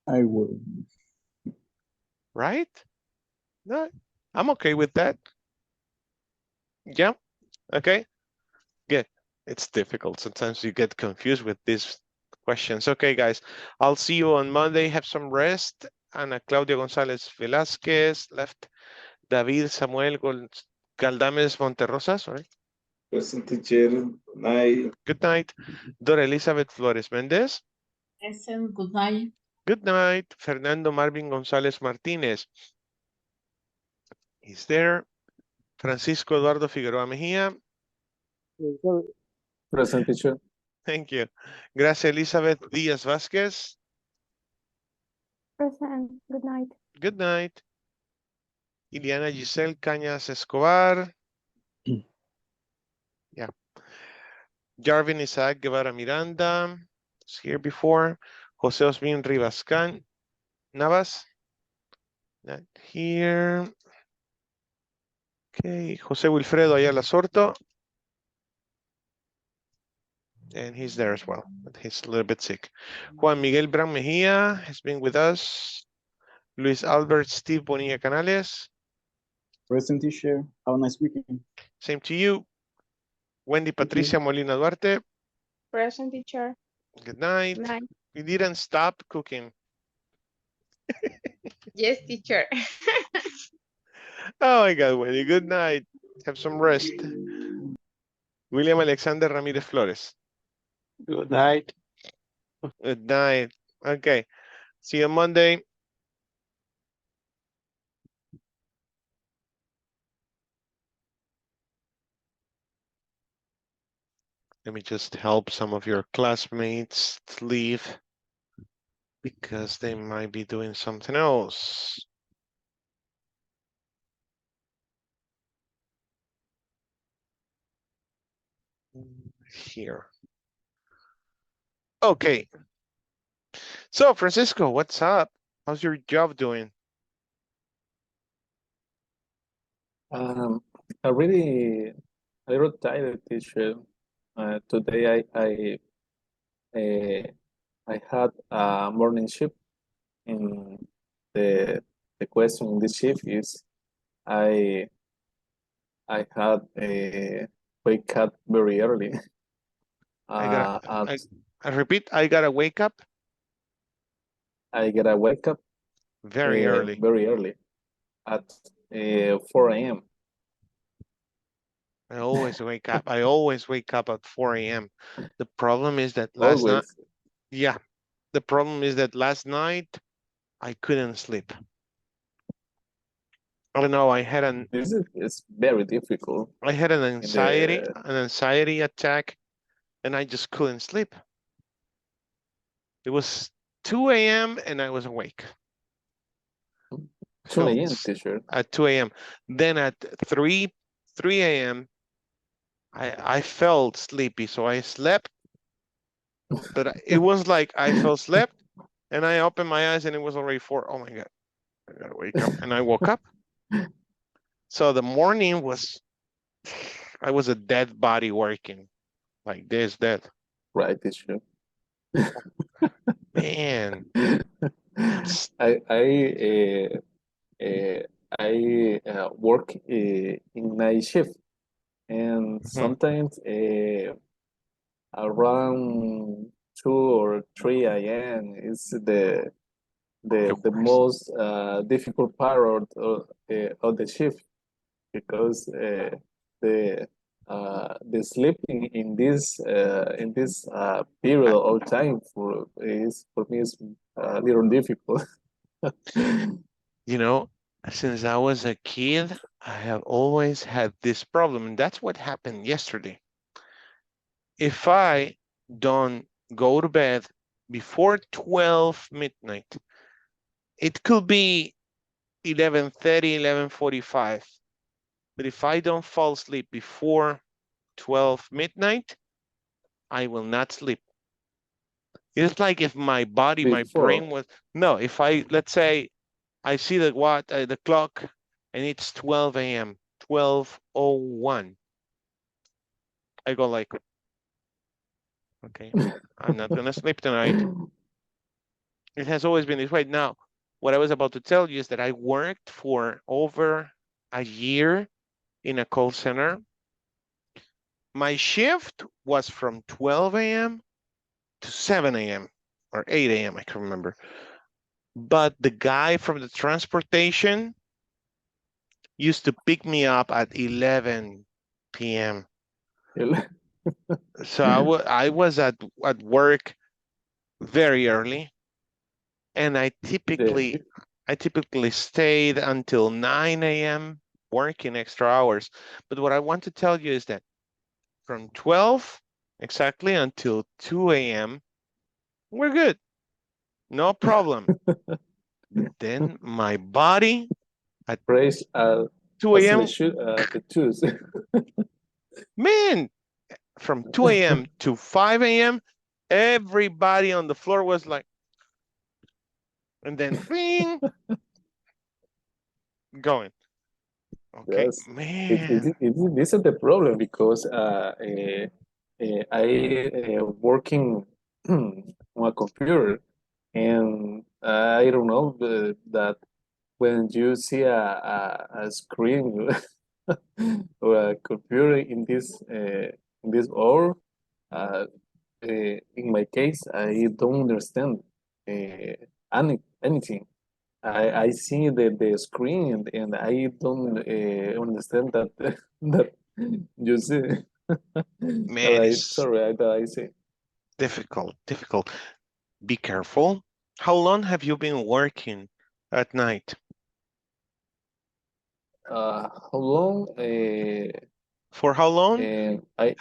I will. Right? No, I'm okay with that. Yeah, okay, good. It's difficult. Sometimes you get confused with these questions. Okay, guys, I'll see you on Monday. Have some rest. Ana Claudia González Velázquez left. David Samuel Galdames Monterrosa, sorry. Present, teacher. Night. Good night. Dora Elizabeth Flores Mendez. Present, good night. Good night. Fernando Marvin González Martínez. He's there. Francisco Eduardo Figueroa Mejía. Present, teacher. Thank you. Gracias, Elizabeth Díaz Vázquez. Present. Good night. Good night. Ileana Giselle Cañas Escobar. Yeah. Jarvin Isaac Guevara Miranda. Was here before. José Osmin Rivascan Navas. Not here. Okay. José Wilfredo Ayala Sorto. And he's there as well, but he's a little bit sick. Juan Miguel Bran Mejía has been with us. Luis Albert Steve Bonilla Canales. Present, teacher. Have a nice weekend. Same to you. Wendy Thank you. Patricia Molina Duarte. Present, teacher. Good night. Night. We didn't stop cooking. Yes, teacher. Oh my God, Wendy. Good night. Have some rest. William Alexander Ramirez Flores. Good night. Good night. Okay. See you on Monday. Let me just help some of your classmates leave because they might be doing something else. Here. Okay. So, Francisco, what's up? How's your job doing? I'm really a little tired, teacher. Today I had a morning shift, and the question in this shift is I had a wake up very early. I gotta, at I repeat, I gotta wake up I gotta wake up very early. very early at 4 a.m. I always wake up. I always wake up at 4 a.m. The problem is that last night, Always. yeah, the problem is that last night I couldn't sleep. I don't know. I had an This is it's very difficult. anxiety attack, and I just couldn't sleep. It was 2 a.m. and I was awake. 2 a.m. teacher. At 2 a.m. Then at 3 a.m. I felt sleepy, so I slept. But it was like I fell asleep, and I opened my eyes, and it was already 4. Oh my God, I gotta wake up, and I woke up. So the morning was, I was a dead body working, like this, dead. Right, teacher. Man, I work in night shift, and sometimes around 2 or 3 a.m. is the most difficult part of the shift, because the sleeping in this period of time for me is a little difficult. you know, since I was a kid, I have always had this problem, and that's what happened yesterday. If I don't go to bed before 12 midnight, it could be 11:30, 11:45. But if I don't fall asleep before 12 midnight, I will not sleep. It's like if my body, my brain was, no, if I, let's say, I see the clock, and it's 12 a.m., 12:01. I go like, okay, I'm not gonna sleep tonight. It has always been this way. Now, what I was about to tell you is that I worked for over a year in a call center. My shift was from 12 a.m. to 7 a.m. or 8 a.m. I can remember. But the guy from the transportation used to pick me up at 11 p.m. So I was at work very early, and I typically stayed until 9 a.m. working extra hours. But what I want to tell you is that from 12 exactly until 2 a.m., we're good. No problem. Then my body at 2 a.m. Man, from 2 a.m. to 5 a.m., everybody on the floor was like, and then bing, going. Okay, Yes. man. This is the problem, because I working on a computer, and I don't know that when you see a screen or a computer in this hour, in my case, I don't understand anything. I see the screen, and I don't understand that that you see. Man, That I see. difficult. Be careful. How long have you been working at night? How long? For how long? I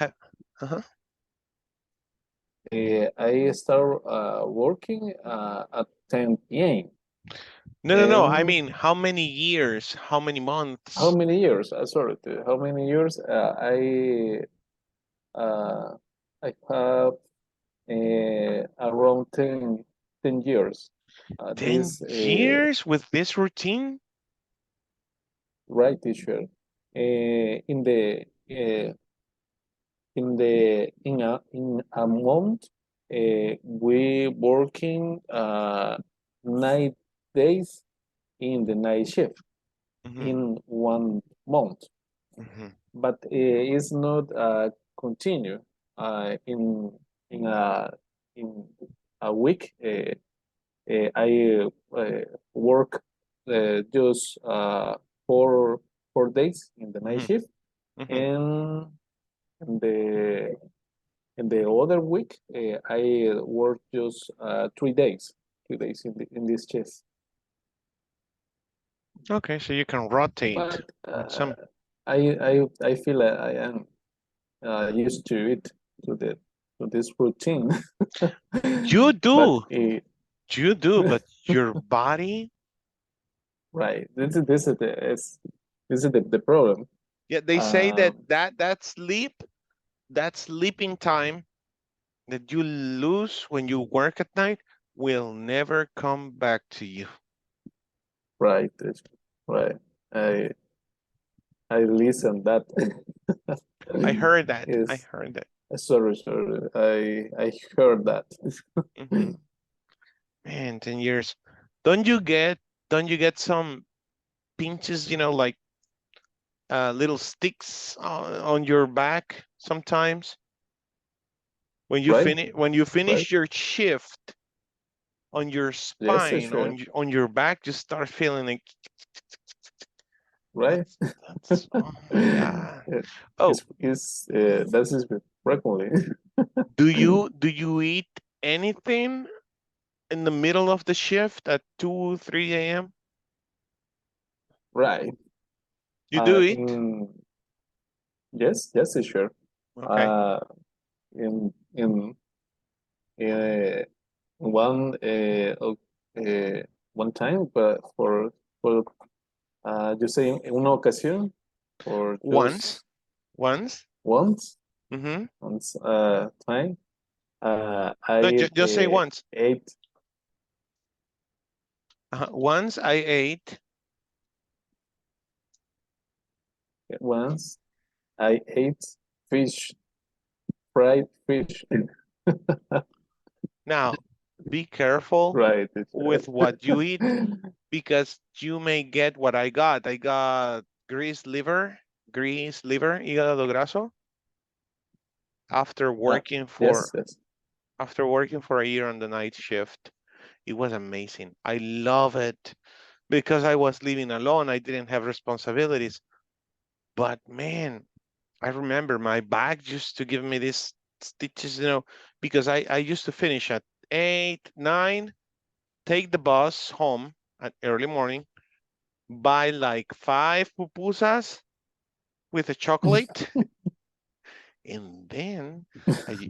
start working at 10 p.m. No. I mean, how many years? How many months? How many years? Sorry, how many years? I have around 10 years. 10 years with this routine? Right, teacher. In a month, we working 9 days in the night shift in 1 month, but it's not continue. in a week, I work just 4 days in the night shift, and in the other week, I work just 3 days, 3 days in this shift. Okay, so you can rotate. But some. I feel I am used to it, to this routine. You do. But, You do, but your body. right. This is the problem. Yeah, they say that sleep, that sleeping time that you lose when you work at night will never come back to you. Right. Right. I listen that. I heard that. Yes. I heard that. Sorry. I heard that. Man, 10 years. Don't you get some pinches, like little sticks on your back sometimes? When you finish your shift, on your spine, Yes, on your back, you start feeling like, right? Oh my God. Oh, that is frequently. do you eat anything in the middle of the shift at 2, 3 a.m.? Right. You do eat? Yes, sure. Okay. In one one time, but for you say en una ocasión, or once. Once time. I just say once. Ate. Once I ate. Once I ate fish, fried fish. Now, be careful with what you eat, because you may get what I got. I got greased liver, hígado graso, after working for after working for a year on the night shift. It was amazing. I love it because I was living alone. I didn't have responsibilities. But man, I remember my back used to give me these stitches, because I used to finish at 8, 9, take the bus home at early morning, buy like 5 pupusas with a chocolate. And then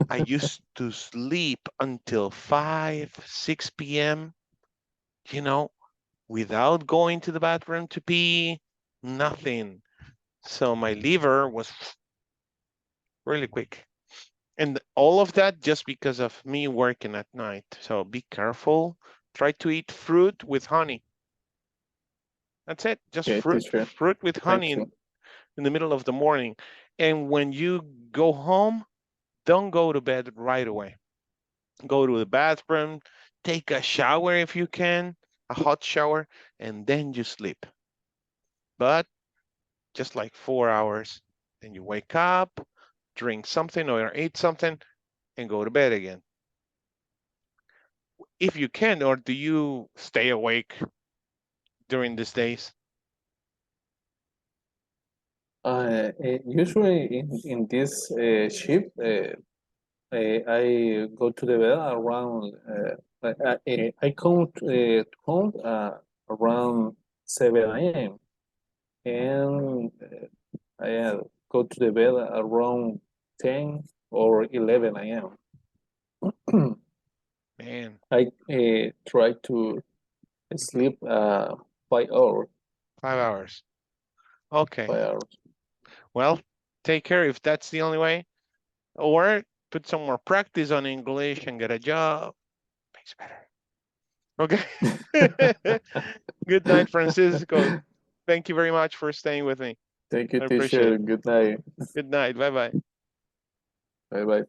I used to sleep until 5, 6 p.m., without going to the bathroom to pee, nothing. So my liver was really quick. And all of that just because of me working at night. So be careful. Try to eat fruit with honey. That's it. Just fruit with honey in the middle of the morning. And when you go home, don't go to bed right away. Go to the bathroom, take a shower if you can, a hot shower, and then you sleep. But just like 4 hours. Then you wake up, drink something or eat something, and go to bed again. If you can, or do you stay awake during these days? Usually in this shift, I go to the bed around. I come home around 7 a.m. and I go to the bed around 10 or 11 a.m. Man, I try to sleep 5 hours. 5 hours. Okay. 5 hours. Well, take care if that's the only way, or put some more practice on English and get a job. Makes better. Okay. Good night, Francisco. Thank you very much for staying with me. Thank you, I teacher. appreciate it. Good night. Good night. Bye-bye. Bye-bye.